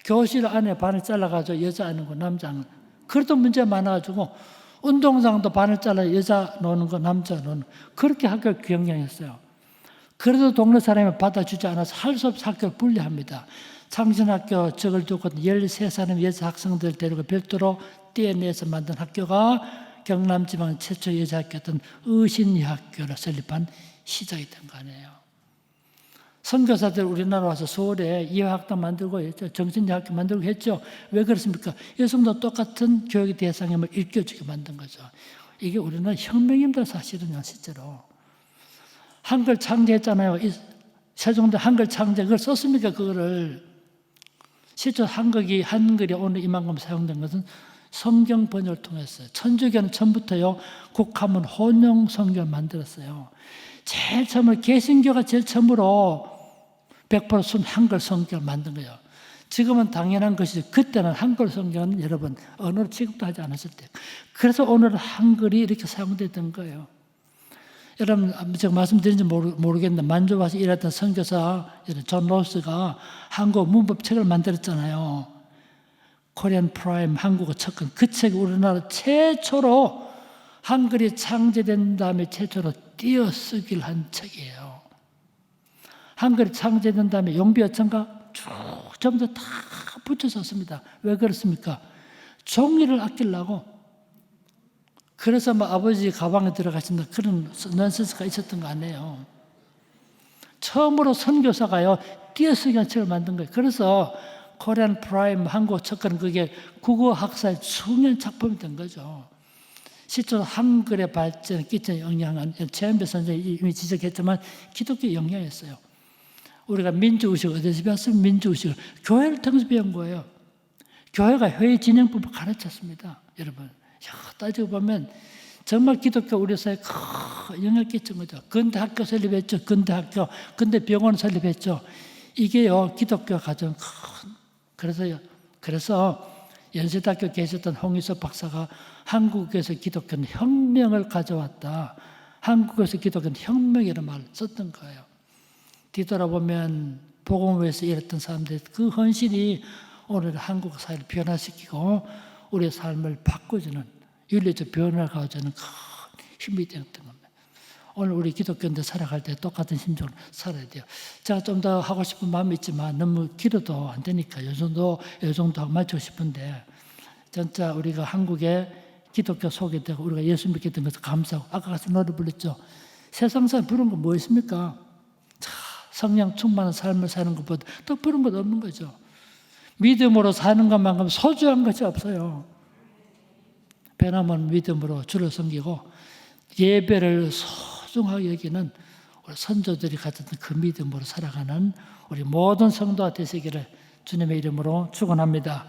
교실 안에 반을 잘라가지고 여자 하는 거 남자 하는 거, 그래도 문제 많아가지고 운동장도 반을 잘라 여자 노는 거 남자 노는 거, 그렇게 학교를 경영했어요. 그래도 동네 사람이 받아주지 않아서 할 수 없이 학교를 분리합니다. 창신학교 적을 두고 13사람 여자 학생들 데리고 별도로 떼어내서 만든 학교가 경남지방 최초 여자학교였던 의신여학교를 설립한 시작이 된 거 아니에요. 선교사들 우리나라 와서 서울에 이화학당 만들고 했죠. 정신여학교 만들고 했죠. 왜 그렇습니까? 여성도 똑같은 교육의 대상임을 일깨워주게 만든 거죠. 이게 우리나라 혁명입니다. 사실은요. 실제로. 한글 창제했잖아요. 세종대 한글 창제, 그걸 썼습니까? 그거를. 실제 한글이 오늘 이만큼 사용된 것은 성경 번역을 통했어요. 천주교는 처음부터요, 국한문 혼용 성경을 만들었어요. 제일 처음으로, 개신교가 제일 처음으로 100% 순 한글 성경을 만든 거예요. 지금은 당연한 것이죠. 그때는 한글 성경은 여러분, 언어로 취급도 하지 않았을 때. 그래서 오늘 한글이 이렇게 사용됐던 거예요. 여러분, 제가 말씀드린지 모르겠는데, 만주 와서 일했던 선교사 존 로스가 한국 문법 책을 만들었잖아요. 코리안 프라임 한국어 첫권. 그 책이 우리나라 최초로 한글이 창제된 다음에 최초로 띄어쓰기를 한 책이에요. 한글이 창제된 다음에 용비어천가 쭉 전부 다 붙여 썼습니다. 왜 그렇습니까? 종이를 아끼려고. 그래서 뭐 아버지 가방에 들어가신다 그런 넌센스가 있었던 거 아니에요. 처음으로 선교사가요 띄어쓰기 책을 만든 거예요. 그래서 코리안 프라임 한국어 첫글은 그게 국어 학사의 중요한 작품이 된 거죠. 실제로 한글의 발전에 끼친 영향은 최현배 선생님이 이미 지적했지만 기독교 영향이었어요. 우리가 민주의식을 어디서 배웠으면 민주의식을 교회를 통해서 배운 거예요. 교회가 회의 진행법을 가르쳤습니다. 여러분 따지고 보면 정말 기독교 우리 사회에 큰 영향을 끼친 거죠. 근대 학교 설립했죠. 근대 학교, 근대 병원 설립했죠. 이게요 기독교 가장 큰. 그래서 연세대학교 계셨던 홍희섭 박사가 한국에서 기독교는 혁명을 가져왔다. 한국에서 기독교는 혁명이라는 말을 썼던 거예요. 뒤돌아보면 복음을 위해서 일했던 사람들 그 헌신이 오늘 한국 사회를 변화시키고 우리의 삶을 바꿔주는 윤리적 변화를 가져주는 큰 힘이 되었던 겁니다. 오늘 우리 기독교인들 살아갈 때 똑같은 심정으로 살아야 돼요. 제가 좀 더 하고 싶은 마음이 있지만 너무 길어도 안 되니까 이 정도 하고 마치고 싶은데 진짜 우리가 한국의 기독교 소개되고 우리가 예수 믿게 된 것을 감사하고 아까 같이 노래 불렀죠. 세상 사람 부른 거 뭐 있습니까? 성령 충만한 삶을 사는 것보다 더 부른 것 없는 거죠. 믿음으로 사는 것만큼 소중한 것이 없어요. 변함없는 믿음으로 주를 섬기고 예배를 소중하게 여기는 우리 선조들이 가졌던 그 믿음으로 살아가는 우리 모든 성도가 되시기를 주님의 이름으로 축원합니다.